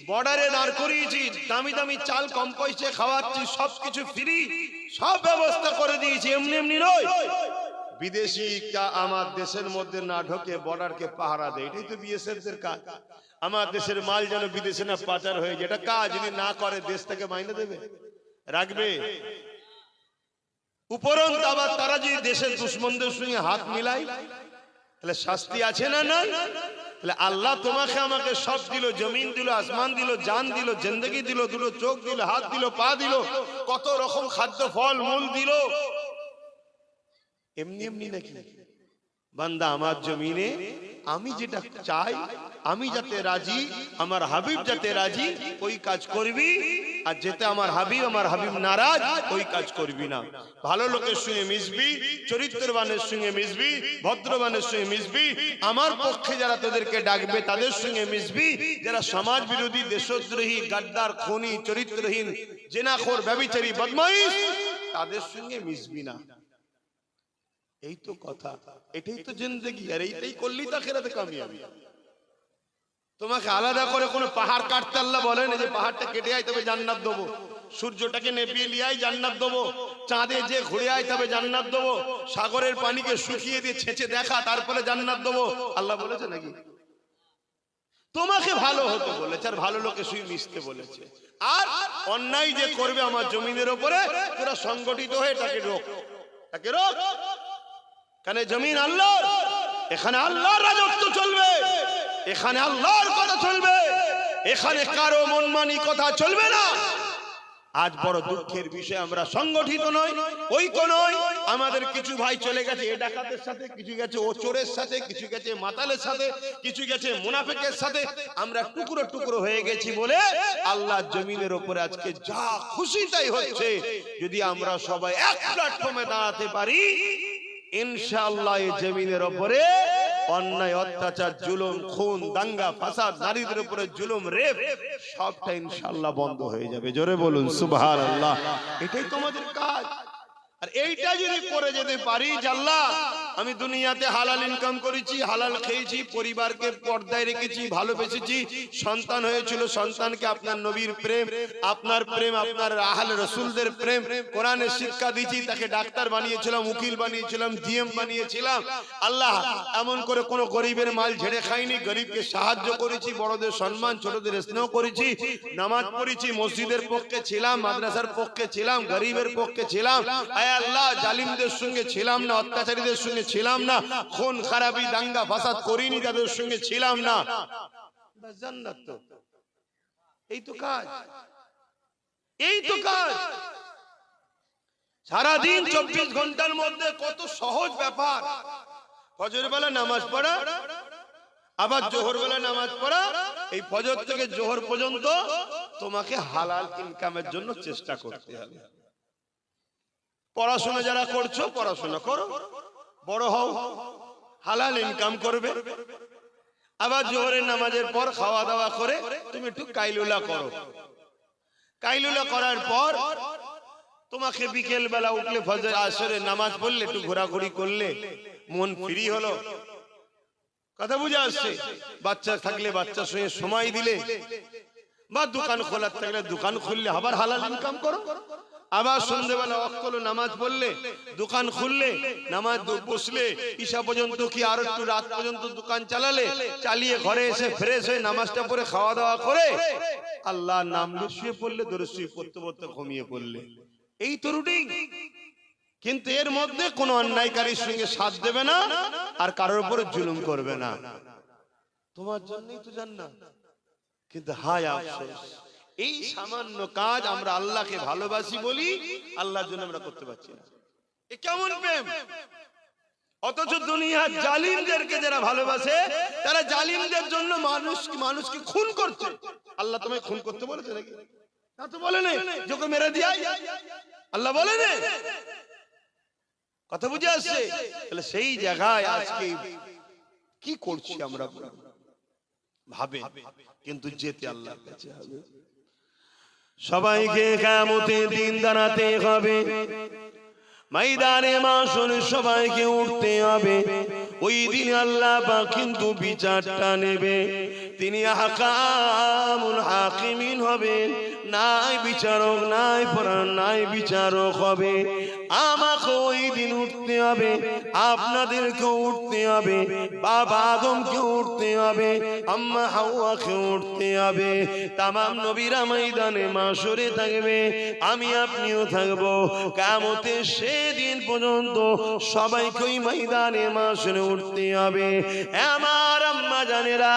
বর্ডারে দাঁড় করিয়েছি, দামি দামি চাল কম পয়সা খাওয়াচ্ছি, সবকিছু ফ্রি, সব ব্যবস্থা করে দিয়েছি। এমনি এমনি নয়। বিদেশিটা আমার দেশের মধ্যে না ঢোকে বর্ডারকে পাহারা দেয়, এটাই তো বিএসএফ এর কাজ। আমার দেশের মাল যেন বিদেশে না পাচার হয়ে যায়, এটা কাজ। যদি না করে দেশ থেকে মাইনে দেবে, রাখবে? উপরন্ত আবার তারা যদি দেশের দুশমনদের সঙ্গে হাত মিলায় তাহলে শাস্তি আছে না? নাই। তাহলে আল্লাহ তোমাকে আমাকে সব দিল, জমিন দিল, আসমান দিল, জান দিল, জিন্দেগি দিল, দুটো চোখ দিল, হাত দিল, পা দিল, কত রকম খাদ্য ফল মূল দিল। এমনি এমনি নাকি? বান্দা আমার জমিনে আমি যেটা চাই, আমি যাতে রাজি, আমার হাবিব যাতে রাজি, ওই কাজ করবি। আর যেতে আমার হাবিব নারাজ, ওই কাজ করবি না। ভালো লোকের সঙ্গে মিশবি, চরিত্রবানের সঙ্গে মিশবি, ভদ্রবানের সঙ্গে মিশবি। আমার পক্ষে যারা তোদেরকে ডাকবে তাদের সঙ্গে মিশবি। যারা সমাজ বিরোধী, দেশদ্রোহী, গাদ্দার, খুনি, চরিত্রহীন, জেনাখোর, ব্যভিচারী, বদমাইশ, তাদের সঙ্গে মিশবি না। এই তো কথা, এটাই তো জিন্দেগি। আর এইটাই করলেই তো আখিরাতে কামিয়াবি। তোমাকে আলাদা করে কোনো পাহাড় কাটতে আল্লাহ বলেন যে পাহাড়টা কেটে আয় তবে জান্নাত দেবো, সূর্যটাকে নেপিয়ে লিয়ে আয় জান্নাত দেবো, চাঁদে যে ঘুরে আয় তবে জান্নাত দেবো, সাগরের পানিকে শুকিয়ে দিয়ে ছেঁচে দেখা তারপরে জান্নাত দেবো। আল্লাহ বলেছে নাকি? তোমাকে ভালো হতে বলেছে, আর ভালো লোকের সঙ্গে মিশতে বলেছে। আর অন্যায় যে করবে আমার জমিনের ওপরে, তোরা সংগঠিত হয়ে তাকে রোক, তাকে রোক। কারণ জমিন আল্লাহর, এখানে আল্লাহর রাজত্ব চলবে, এখানে আল্লাহর কথা চলবে, এখানে কারো মনমানি কথা চলবে না। আজ বড় দুঃখের বিষয়, আমরা সংগঠিত নই, ঐক্য নই। আমাদের কিছু ভাই চলে গেছে এ ডাকাতের সাথে, কিছু গেছে ও চোরের সাথে, কিছু গেছে মাতালের সাথে, কিছু গেছে মুনাফিকের সাথে। আমরা টুকরো টুকরো হয়ে গেছি বলে আল্লাহ জমিনের উপরে আজকে যা খুশি তাই হচ্ছে। যদি আমরা সবাই এক প্ল্যাটফর্মে দাঁড়াতে পারি, ইনশাআল্লাহ এই জমিনের উপরে অন্যায়, অত্যাচার, জুলুম, খুন, দাঙ্গা, ফাসাদ, নারীদের উপরে জুলুম, রেপ, সবটা ইনশাআল্লাহ বন্ধ হয়ে যাবে। জোরে বলুন সুবহানাল্লাহ। এটাই তোমাদের কাজ। আর এইটা যদি করে যেতে পারি, আল্লাহ আমি দুনিয়াতে হালাল ইনকাম করেছি, হালাল খেয়েছি, পরিবারকে পর্দায় রেখেছি, ভালোবেসেছি, সন্তান হয়েছিল, সন্তানকে আপনার নবীর প্রেম, আপনার প্রেম, আপনার আহলে রাসূলদের প্রেম, কোরআনের শিক্ষা দিয়েছি, তাকে ডাক্তার বানিয়েছিলাম, উকিল বানিয়েছিলাম, জিএম বানিয়েছিলাম। আল্লাহ এমন করে কোনো গরিবের মাল ঝেড়ে খাইনি, গরিবকে সাহায্য করেছি, বড়দের সম্মান, ছোটদের স্নেহ করেছি, নামাজ পড়েছি, মসজিদের পক্ষে ছিলাম, মাদ্রাসার পক্ষে ছিলাম, গরিবের পক্ষে ছিলাম। আয় আল্লাহ, জালিমদের সঙ্গে ছিলাম না, অত্যাচারীদের সঙ্গে ছিলাম না, খুন খারাপি, দাঙ্গা ফাসাদ করিনি, তাদের সঙ্গে ছিলাম না। জান্নাত তো এই তো কাজ, এই তো কাজ। সারাদিন 24 ঘন্টার মধ্যে কত সহজ ব্যাপার। ফজর বেলা নামাজ পড়া, আবার জোহর বেলা নামাজ পড়া, এই ফজর থেকে জোহর পর্যন্ত তোমাকে হালাল ইনকামের জন্য চেষ্টা করতে হবে। পড়াশোনা যারা করছো পড়াশোনা করো, বড় হও, হালাল ইনকাম করবে। আবার জোহরের নামাজের পর খাওয়া দাওয়া করে তুমি একটু কাইলুলা করো। কাইলুলা করার পর তোমাকে বিকেল বেলা উঠলে ফজর আসরের নামাজ পড়লে একটু ঘোরাঘুরি করলে মন ফ্রি হলো। কথা বুঝে আসছে? বাচ্চা থাকলে বাচ্চার সঙ্গে সময় দিলে, বা দোকান খোলা থাকলে দোকান খুললে, আবার হালাল ইনকাম করো। আবার সন্ধ্যেবেলা ওয়াক্ত হলো নামাজ পড়লে, দোকান খুললে, নামাজ বসলে, ঈশা পর্যন্ত কি আর একটু রাত পর্যন্ত দোকান চালালে, চালিয়ে ঘরে এসে ফ্রেশ হয়ে নামাজটা পড়ে খাওয়া দাওয়া করে আল্লাহর নাম নিয়ে শুয়ে পড়লে, দরুদ শরীফ পড়তে পড়তে ঘুমিয়ে পড়লে। এই তো রুটিন। কিন্তু এর মধ্যে কোন অন্যায়কারীর সঙ্গে সাথ দেবে না, আর কারোর উপরে জুলুম করবে না। তোমার জন্যই তো জান্নাত। কিন্তু হায় আফসোস, এই সামান্য কাজ আমরা আল্লাহকে ভালোবাসি বলি, আল্লাহর জন্য আমরা করতে পারছি না। এ কেমন প্রেম! অথচ দুনিয়ার জালিমদেরকে যারা ভালোবাসে, তারা জালিমদের জন্য মানুষকে খুন করছে। আল্লাহ তোমায় খুন করতে বলেছে নাকি? তা তো বলে না, যোকে মেরে দিয়াই আল্লাহ বলে না। কথা বুঝে আসছে? তাহলে সেই জায়গায় আজকে কি করছি আমরা ভাবে, কিন্তু যেতে আল্লাহর কাছে হবে। সবাইকে কিয়ামতের দিন দাঁড়াতে হবে, ময়দানে মাশরে সবাইকে উঠতে হবে। ওই দিন আল্লাহ পাক কিন্তু বিচারটা নেবে। তিনি আহকামুল হাকিমিন হবেন, নাই বিচারক, নাই পরাণ, নাই বিচারক হবে। আমাকে ওই দিন উঠতে হবে, আপনাদেরকে উঠতে হবে, বাবা আদমকে উঠতে হবে, আম্মা হাওয়াকে উঠতে হবে। তামাম নবীরা ময়দানে মাশরে থাকবে, আমি আপনিও থাকবো। কিয়ামতের সেদিন পর্যন্ত সবাইকে ওই ময়দানে মাশরে উঠতে হবে। আমার আম্মা জানেরা,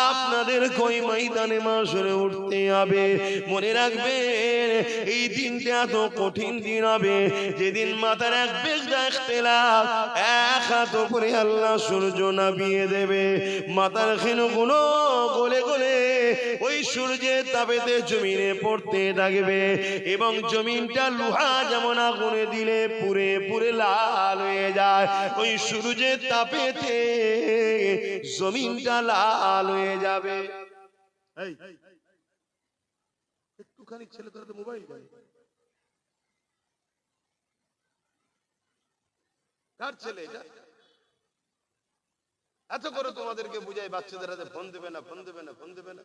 আপনাদেরকে ওই ময়দানে মাশরে উঠতে হবে। মনে রাখবেন, এই দিনটা এত কঠিন দিন হবে, যেদিন মাথার এক বেজা ইখতিলাফ, এক হাত উপরে আল্লাহ সূর্য নামিয়ে দেবে। মাথার ক্ষীণগুলো গলে গলে ওই সূর্যের তাপেতে জমিনে পড়তে থাকবে, এবং জমিনটা লোহা যেমন আগুনে দিলে পুড়ে পুড়ে লাল হয়ে যায়, ওই সূর্যের তাপেতে জমিনটা লাল হয়ে যাবে। একটুখানি ছেলে তোরা তো মোবাইল দেয়, কার ছেলে এটা? এত করে তোমাদেরকে বুঝাই, বাচ্চাদের হাতে ফোন দেবে না, ফোন দেবে না, ফোন দেবে না।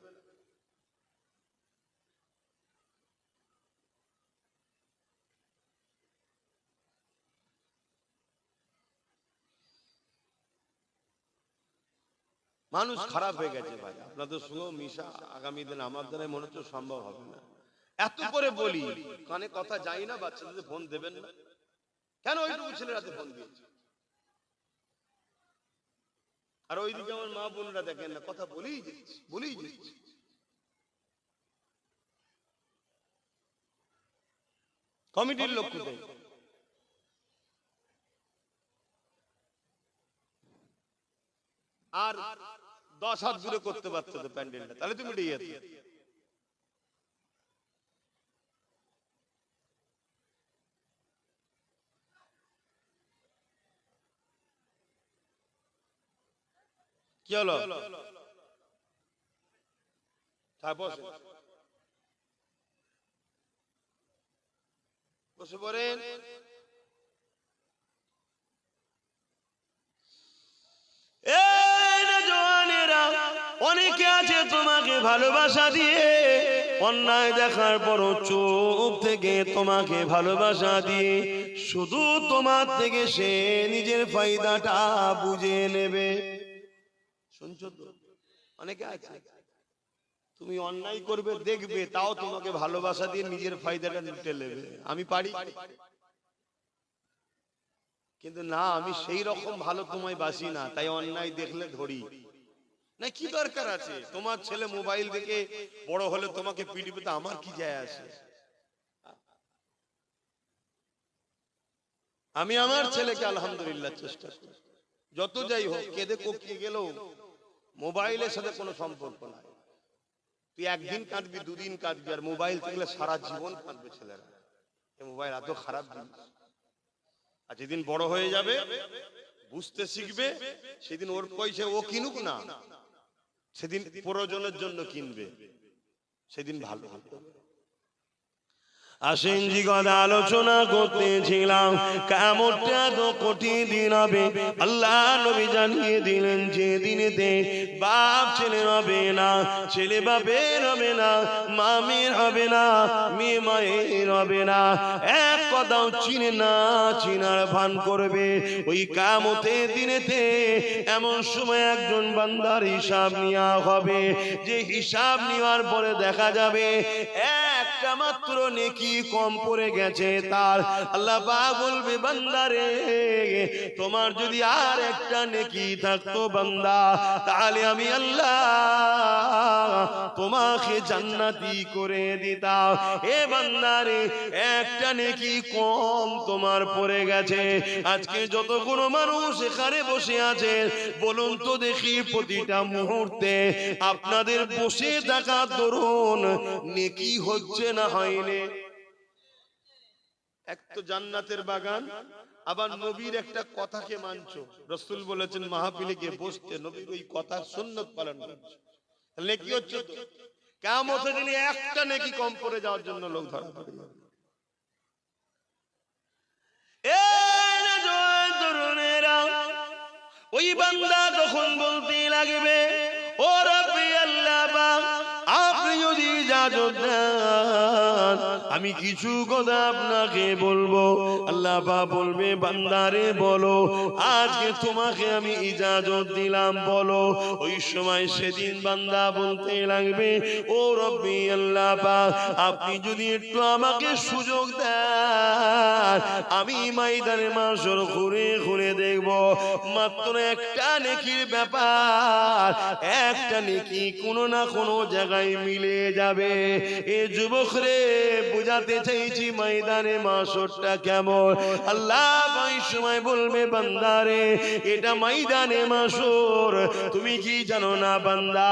মানুষ খারাপ হয়ে গেছে ভাই। আপনাদের সঙ্গে মিশা আগামী দিন আমার দ্বারা মনে হচ্ছে সম্ভব হবে না। এত করে বলি, কানে কথা যায় না, বাচ্চাদের ফোন দেবেন না কেন? ওইটুকু ছেলের হাতে ফোন দিয়েছে, আর ওইদিকে আমার মা বোনরা দেখেন না, কথা বলেই যাচ্ছে, বলেই যাচ্ছে। কমিটির লোক কোথায়? আর 10 হাত দূরে করতে পারতো তো প্যান্ডেলটা, তাহলে তুমি উঠে যেতে। কি হলো? বসে বসে পড়েন। অনেকে আছে তোমাকে ভালোবাসা দিয়ে, অন্যায় দেখার পরও চুপ থেকে তোমাকে ভালোবাসা দিয়ে শুধু তোমার থেকে সে নিজের ফায়দাটা বুঝে নেবে। শুনছো তো? অনেকে আছে, তুমি অন্যায় করবে দেখবে, তাও তোমাকে ভালোবাসা দিয়ে নিজের ফায়দাটা নিতে নেবে। আমি পারি, কিন্তু না, আমি সেই রকম ভালো তোমায় বাসি না, তাই অন্যায় দেখলে ধরি না। কি দরকার আছে? তোমার ছেলে মোবাইল দেখে বড় হলে তোমাকে পিটিবে, তো আমার কি যায় আসে? আমি আমার ছেলেকে আলহামদুলিল্লাহ চেষ্টা করি, যত যাই হোক, কেঁদে কোকিয়ে গেলেও মোবাইলের সাথে কোনো সম্পর্ক নাই। তুই একদিন কাঁদবি, দুদিন কাঁদবি, আর মোবাইল থাকলে সারা জীবন কাঁদবে ছেলেরা। এই মোবাইল এত খারাপ জিনিস। আর যেদিন বড় হয়ে যাবে, বুঝতে শিখবে, সেদিন ওর পয়সা ও কিনুক না, সেদিন প্রয়োজনের জন্য কিনবে, সেদিন ভালো হবে। আসেন জি কথা আলোচনা করতেছিলাম, কিয়ামতটা তো কঠিন দিন হবে। আল্লাহ নবী জানিয়ে দিলেন যে দিনেতে বাপ ছেলে হবে না, ছেলে বাপের হবে না, মা মেয়ের হবে না, মেয়ে মায়ের হবে না। এক কথাও চিনে না চিনার ভান করবে। ওই কিয়ামতের দিনেতে এমন সময় একজন বান্দার হিসাব নেওয়া হবে, যে হিসাব নেওয়ার পরে দেখা যাবে একটা মাত্র নেকি কম পড়ে গেছে তার। আল্লাহ পাক বলবে, বান্দারে তোমার যদি আর একটা নেকি থাকতো বান্দা, তাহলে আমি আল্লাহ তোমাকে জান্নাতি করে দিতাম। এ বান্দারে একটা নেকি কম তোমার পড়ে গেছে। আজকে যতগুলো মানুষ এখানে বসে আছে, বলুন তো দেখি প্রতিটা মুহূর্তে আপনাদের বসে থাকা দরুন নেকি হচ্ছে না হয়নি? এক তো জান্নাতের বাগান, আবার নবীর একটা কথাকে মানছো। রাসূল বলেছেন মাহফিলে গিয়ে বসতে, নবীর ওই কথার সুন্নাত পালন করছো, নেকি হচ্ছে তো। কিয়ামতের দিনে একটা নেকি কম পড়ে যাওয়ার জন্য লোক ধরা পড়ে যাবে। এই না জওয়ান তরুণেরা, ওই বান্দা তখন বলতে লাগবে, ও রব্বি আল্লাহ পাক, আপনি যদি ইজাজত দেন আমি কিছু কথা আপনাকে বলবো। আল্লাহ পাক বলবে, বান্দারে বলো, আজকে তোমাকে আমি ইজাজত দিলাম, বলো। ওই সময় সেদিন বান্দা বলতে লাগবে, ও রব্বি আল্লাহ পাক, আপনি যদি একটু আমাকে সুযোগ দেন আমি ময়দানে মাশর ঘুরে ঘুরে দেখব, মাত্র একটা নেকির ব্যাপার, একটা নেকি কোনো না কোনো জায়গায় মিলে যাবে। এ যুবক রে, বুঝাতে চাইছি ময়দানে মাশরটা কেমন। আল্লাহ ওই সময় বলবে, বান্দারে এটা ময়দানে মাশর, তুমি কি জানো না বান্দা,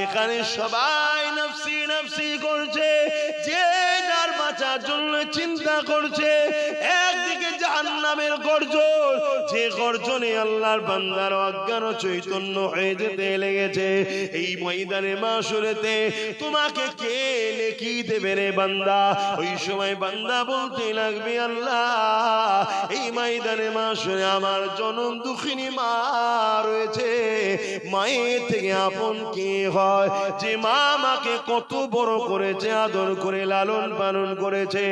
এখানে সবাই নফসি নফসি করছে, যে যার বাঁচার জন্য চিন্তা করছে। একদিকে জাহান্নামের গর্জন, যে গর্জনে আল্লাহর বান্দার অজ্ঞান চৈতন্য হয়ে যেতে লেগেছে। এই ময়দানে মাশরেতে তোমাকে কে নেকি দেবে রে বান্দা? ওই সময় বান্দা বলতে লাগবে, আল্লাহ এই ময়দানে মাশরে আমার জনম দুঃখিনী মা রয়েছে, মায়ের থেকে আপন কে হয়? যে মা আমাকে কত বড় করেছে, আদর করে লালন পালন করেছে,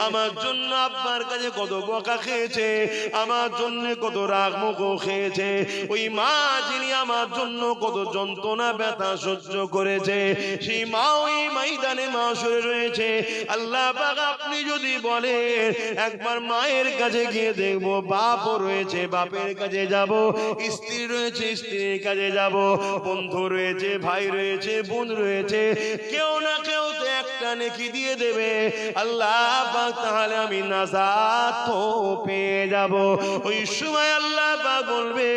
আমার জন্য আব্বার কাছে কত বকা খেয়েছে, আমার জন্য কত রাগ মুখ খেয়েছে। ওই মা যিনি আমার জন্য কত যন্ত্রণা ব্যথা সহ্য করেছে, সেই মা ওই ময়দানে মাশরে রয়েছে। আল্লাহ পাক আপনি যদি বলেন একবার মায়ের কাছে গিয়ে দেখবো, বাপও রয়েছে বাপের কাছে যাব, স্ত্রী রয়েছে স্ত্রীর কাছে যাব, বন্ধু রয়েছে ভাই রয়েছে বোন রয়েছে, কেউ না কেউ তো একটা নেকি দিয়ে দেবে। আল্লাহ পাক তাহলে আমি নাজাত তো পেয়ে যাব। ওই সময় আল্লাহ পাক বলবে,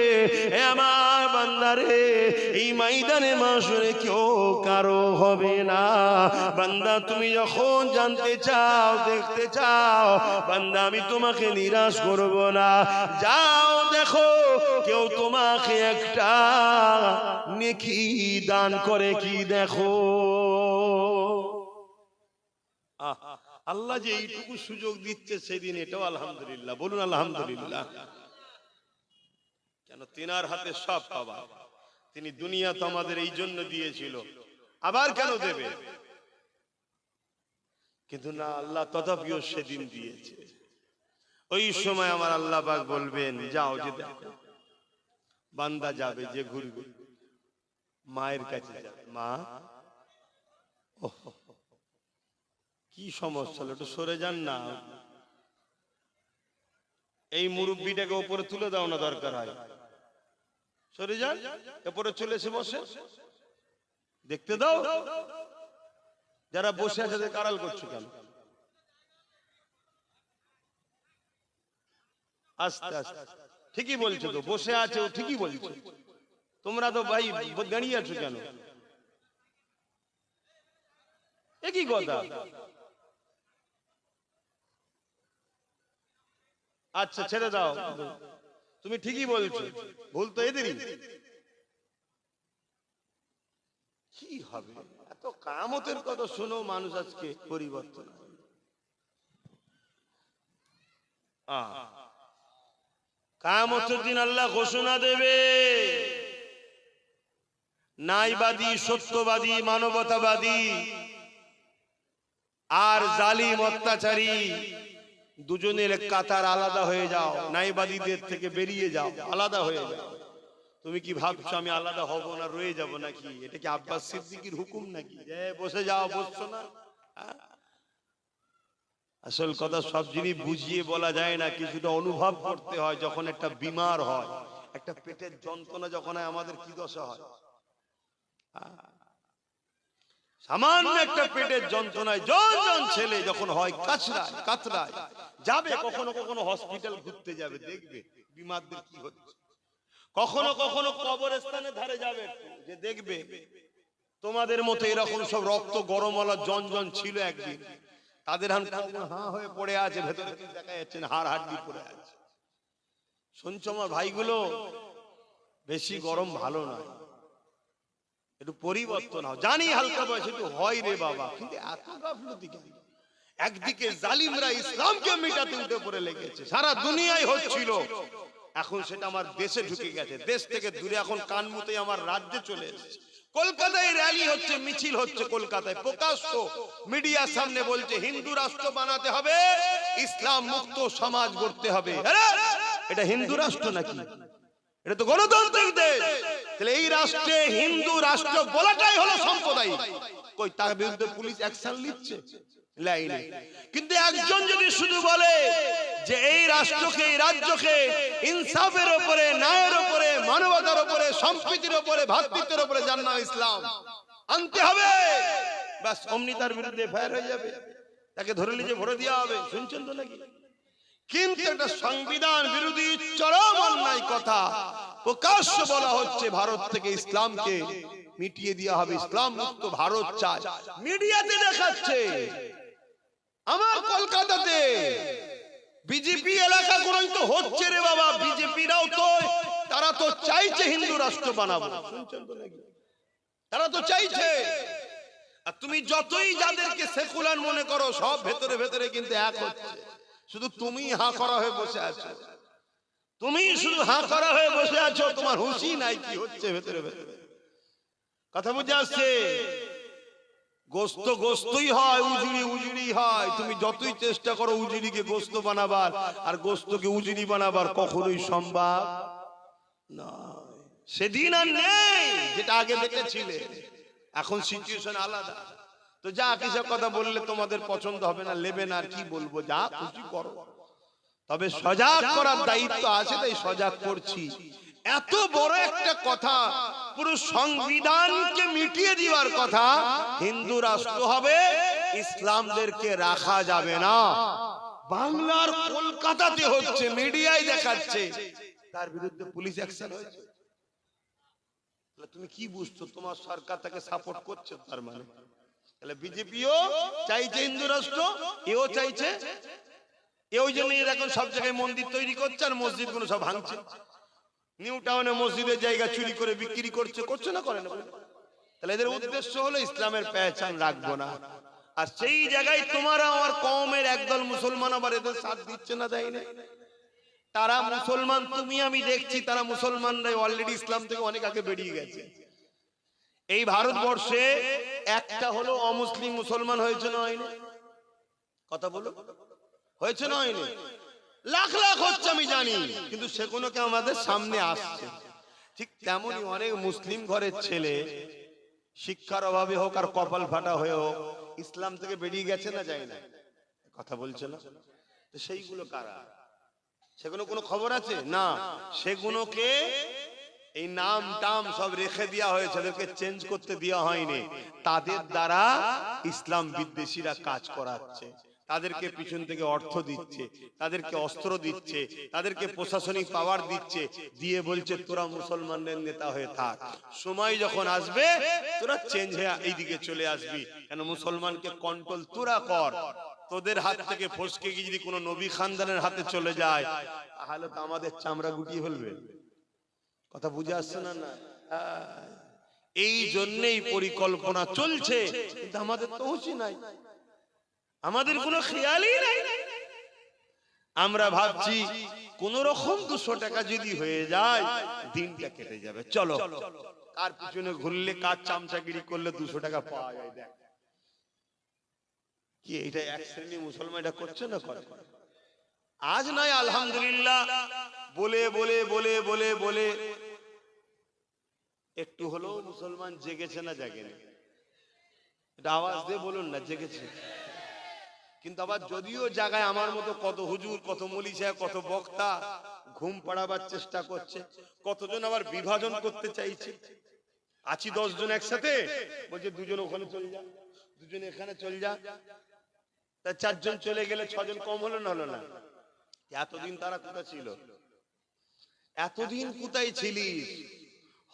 হে আমার বান্দারে, এই ময়দানে মাশরে কেউ কারো হবে না। বান্দা তুমি যখন জানতে চাও, দেখতে চাও, বান্দা আমি তোমাকে নিরাশ করব না। যাও দেখো কেউ তোমাকে একটা নেকি দান করে কি দেখো। আল্লাহ যে এইটুকু সুযোগ দিচ্ছে সেদিন, এটাও আলহামদুলিল্লাহ, বলুন আলহামদুলিল্লাহ। কেন? তিনার হাতে সব পাওয়া, তিনি দুনিয়া তো আমাদের এই জন্য দিয়েছিল, আবার কেন দেবে? কিন্তু না, আল্লাহ তথাপিও সেদিন দিয়েছে। ওই সময় আমার আল্লাহ পাক বলবেন, যাও যে দেখো। বান্দা যাবে, যে ঘুরবে মায়ের কাছে যাবে, মা কি সমস্যা হলো, একটু সরে যান না, এই মুরব্বিটাকে উপরে তুলে দাও না, দরকার হয় সরে যান, উপরে চলে এসে বসে দেখতে দাও। যারা বসে আছে তাদের আড়াল করছো কেন? আস্তে আস্তে, ঠিকই বলছো তো, বসে আছে ও ঠিকই বলছো, তোমরা তো ভাই দাঁড়িয়ে আছো কেন? একই কথা। আচ্ছা ছেড়ে দাও, তুমি ঠিকই বলছো, ভুল তো এদেরই। কি হবে? এত কামতের কথা শুনো মানুষ আজকে পরিবর্তন হয়। কিয়ামতের দিন আল্লাহ ঘোষণা দেবে, ন্যায়বাদী, সত্যবাদী, মানবতাবাদী আর জালিম অত্যাচারী দুজনের কাতার আলাদা হয়ে যাও, ন্যায়বাদীদের থেকে বেরিয়ে যাও, আলাদা হয়ে যাও। তুমি কি ভাবছো আমি আলাদা হব না, রয়ে যাব নাকি? এটা কি আব্বাস সিদ্দিকীর হুকুম নাকি যে বসে যাও, বসছো না? আসল কথা সব জিনিস বুঝিয়ে বলা যায় না, কিছুটা অনুভব করতে হয়। যখন একটা বিমার হয়, একটা পেটের যন্ত্রণা যখন হয়, আমাদের কি দশা হয়? সামান্য একটা পেটের যন্ত্রণায় জন ছেলে যখন হয় কাছড়ায় কাতরায় যাবে, কখনো কখনো হসপিটাল ঘুরতে যাবে, দেখবে বিমারদের কি হচ্ছে। কখনো কখনো কবরস্থানে ধারে যাবে, যে দেখবে তোমাদের মতো এরকম সব রক্ত গরমওয়ালা জন ছিল একদিন, তাদের হাঁ হয়ে পড়ে আছে, ভেতরে দেখা যাচ্ছে না, হাড় হাড্ডি পড়ে আছে। শুনছো আমার ভাইগুলো, বেশি গরম ভালো নয়, একটু পরিবর্তন হয়। জানি হালকা বয়সে একটু হয় রে বাবা, কিন্তু এত গাফলতি কেন? একদিকে জালিমরা ইসলামকে মিটাতে উঠে পড়ে লেগেছে, সারা দুনিয়ায় হচ্ছিল, এখন সেটা আমার দেশে ঢুকে গেছে, দেশ থেকে দূরে এখন কানমুতে আমার রাজ্যে চলে এসেছে। কলকাতায় র্যালি হচ্ছে, মিছিল হচ্ছে, কলকাতায় প্রকাশ্য মিডিয়ার সামনে বলছে হিন্দু রাষ্ট্র বানাতে হবে, ইসলাম মুক্ত সমাজ গড়তে হবে। এটা হিন্দু রাষ্ট্র নাকি? এটা তো গণতান্ত্রিক দেশ। তাহলে এই রাষ্ট্রে হিন্দু রাষ্ট্র বলাটাই হলো সাম্প্রদায়িক। কই তার বিরুদ্ধে পুলিশ অ্যাকশন নিচ্ছে? লাইনে। কিন্তু একজন যদি শুধু বলে যে এই রাষ্ট্রকে, এই রাজ্যকে ইনসাফের উপরে, ন্যায়ের উপরে, মানবতার উপরে, সম্প্রীতির উপরে, ভ্রাতৃত্বের উপরে যার নাম ইসলাম আনতে হবে, বাস অমনি তার বিরুদ্ধে ফায়ার হয়ে যাবে, তাকে ধরে নিয়ে ভরে দেওয়া হবে। শুনছেন তো নাকি? কিন্তু একটা সংবিধান বিরোধী চরম অন্যায় কথা প্রকাশ্য বলা হচ্ছে, ভারত থেকে ইসলামকে মিটিয়ে দেওয়া হবে, ইসলাম মুক্ত ভারত চায়, মিডিয়াতে দেখাচ্ছে। আমার কলকাতাতে বিজেপি এলাকা গুলোই তো হচ্ছে রে বাবা, বিজেপিরাও তো, তারা তো চাইছে হিন্দু রাষ্ট্র বানাবো। শুনছেন তো নাকি? তারা তো চাইছে। আর তুমি যতই যাদেরকে সেকুলার মনে করো, সব ভেতরে ভেতরে কিন্তু এক হচ্ছে। শুধু তুমি হাঁ করা হয়ে বসে আছো, তুমি শুধু হাঁ করা হয়ে বসে আছো, তোমার হুঁশি নাই কি হচ্ছে ভেতরে ভেতরে। কথা বুঝে আসছে? গোস্ত গোস্তই হয়, উজুড়ি উজুড়ি হয়। তুমি যতই চেষ্টা করো উজুড়িকে গোস্ত বানাবার আর গোস্তকে উজুড়ি বানাবার, কখনোই সম্ভব নয়। সেদিন আর নেই যেটা আগে দেখেছিলে, এখন সিচুয়েশন আলাদা। তো যা কিসব কথা বললে তোমাদের পছন্দ হবে না, নেবে না, আর কি বলবো, যা খুশি করো। তবে সজাগ করার দায়িত্ব আছে, তাই সজাগ করছি। এত বড় একটা কথা, পুরো সংবিধানকে মিটিয়ে দেওয়ার কথা, হিন্দু রাষ্ট্র হবে, ইসলামদেরকে রাখা যাবে না। বাংলার কলকাতাতে হচ্ছে, মিডিয়ায় দেখাচ্ছে, তার বিরুদ্ধে পুলিশ অ্যাকশন হয়েছে। তুমি কি বুঝছো? তোমার সরকার তাকে সাপোর্ট করছে, তার মানে তাহলে বিজেপিও চাইছে হিন্দু রাষ্ট্র, এও চাইছে। এই জন্য এরকম সব জায়গায় মন্দির তৈরি করছে আর মসজিদ গুলো সব ভাঙছে। নিউ টাউনে মসজিদের জায়গা চুরি করে বিক্রি করছে, করছে না, করে না? তাহলে এদের উদ্দেশ্য হলো ইসলামের পেহচান রাখবো না। আর সেই জায়গায় তোমার আমার কওমের একদল মুসলমান আবার এদের সাথ দিচ্ছে না, দেয় না। তারা মুসলমান, তুমি আমি দেখছি, তারা মুসলমানরা অলরেডি ইসলাম থেকে অনেক আগে বেরিয়ে গেছে। এই ভারতবর্ষে একটা হলো অমুসলিম মুসলমান হয়েছে না হয়নি? কথা বলো, হয়েছে না হয়নি? লাখ লাখ হচ্ছে আমি জানি, কিন্তু সেগুলো কি আমাদের সামনে আসছে? ঠিক তেমনি অনেক মুসলিম ঘরের ছেলে শিক্ষার অভাবে হোক আর কপাল ফাটা হয়ে হোক ইসলাম থেকে বেরিয়ে গেছে না, যায় না? কথা বলছে না? তো সেইগুলো কারা? সেগুলো কোনো খবর আছে না? সেগুলোকে এই নাম টাম সব রেখে দেওয়া হয়েছে, তাদেরকে চেঞ্জ করতে দেওয়া হয়নি। তাদের দ্বারা ইসলাম বিদ্বেষীরা কাজ করাচ্ছে, তাদেরকে পিছন থেকে অর্থ দিচ্ছে, তাদেরকে অস্ত্র দিচ্ছে, তাদেরকে প্রশাসনিক পাওয়ার দিচ্ছে, দিয়ে বলছে তোরা মুসলমানদের নেতা হয়ে থাক, সময় যখন আসবে তোরা চেঞ্জ হয়ে এইদিকে চলে আসবি, কেন মুসলমানকে কন্ট্রোল তোরা কর। তোদের হাত থেকে ফসকে গিয়ে যদি কোনো নবী খানদানের হাতে চলে যায়, তাহলে তো আমাদের চামড়া গুটিয়ে ফেলবে। কথা বুঝে আসছে না? না, এই জন্যই পরিকল্পনা চলছে, কিন্তু আমাদের তো হুঁশই নাই, আমাদের কোনো খেয়ালই নাই। আমরা ভাবছি কোন রকম 200 টাকা যদি হয়ে যায় দিনটা কেটে যাবে, চলো কার পিছনে ঘুরলে কার চামচাগিরি করলে 200 টাকা পাওয়া যায়। দেখ কি এটা এক শ্রেণী মুসলমান এটা করছে না করে? আজ নয় আলহামদুলিল্লাহ বলে বলে বলে বলে বলে একটু হলেও মুসলমান জেগেছে না জাগেনি? এটা আওয়াজ দিয়ে বলুন না জেগেছে। কিন্তু আবার যদিও জায়গায় আমার মতো কত হুজুর, কত মৌলী সাহেব, কত বক্তা ঘুম পাড়াবার চেষ্টা করছে, কতজন আবার বিভাজন করতে চাইছে। আছি 10 জন একসাথে, বলছে 2 জন ওখানে চলে যা, 2 জন এখানে চলে যা, তা 4 জন চলে গেলে 6 জন কম হলো না? হলো না? এতদিন তারা কোথায় ছিল? এতদিন কোথায় ছিলিস?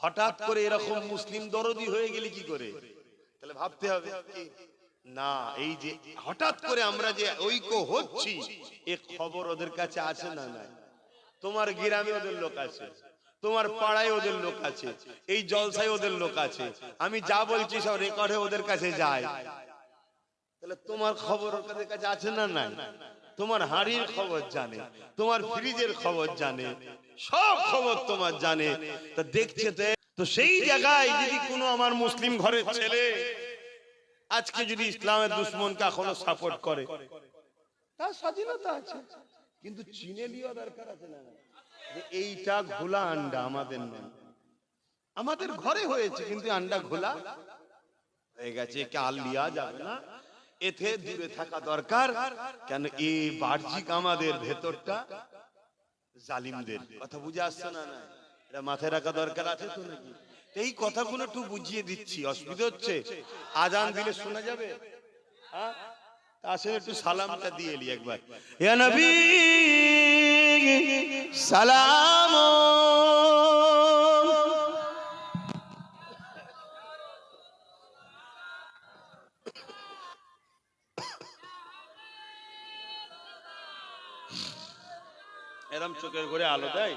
হঠাৎ করে এরকম মুসলিম দরদি হয়ে গেলি কি করে? তাহলে ভাবতে হবে কি না, এই যে হঠাৎ করে আমরা যে ঐক্য হচ্ছি, এ খবর ওদের কাছে আছে না নাই? তোমার গ্রামে ওদের লোক আছে, তোমার পাড়ায় ওদের লোক আছে, এই জলসায় ওদের লোক আছে, আমি যা বলছি সব রেকর্ডে ওদের কাছে যায়। তাহলে তোমার খবর ওদের কাছে আছে না নাই? তোমার হাড়ির খবর জানে, তোমার ফ্রিজের খবর জানে, সব খবর তোমার জানে। তা দেখছে তো সেই জায়গায় যদি কোনো আমার মুসলিম ঘরের ছেলে আজকে যদি ইসলামের দুশ্মনকে এখনো সাপোর্ট করে, তার স্বাধীনতা আছে, কিন্তু চিনে লিওয়া দরকার আছে না যে এইটা ঘোলা আন্ডা আমাদের নয়, আমাদের ঘরে হয়েছে কিন্তু আন্ডা ঘোলা হয়ে গেছে, কে আর লিয়া যাবে না, এতে দূরে থাকা দরকার। কেন এই বাহ্যিক আমাদের ভেতরটা জালিমদের কথা বুঝে আসছে না? না এটা মাথায় রাখা দরকার আছে তো নাকি? এই কথাগুলো একটু বুঝিয়ে দিচ্ছি, অসুবিধা হচ্ছে? আজান দিলে শোনা যাবে? হ্যাঁ, আসলে একটু সালামটা দিয়ে এলি একবার, ইয়া নবী সালাম। এরম চোখের ঘরে আলো দেয়।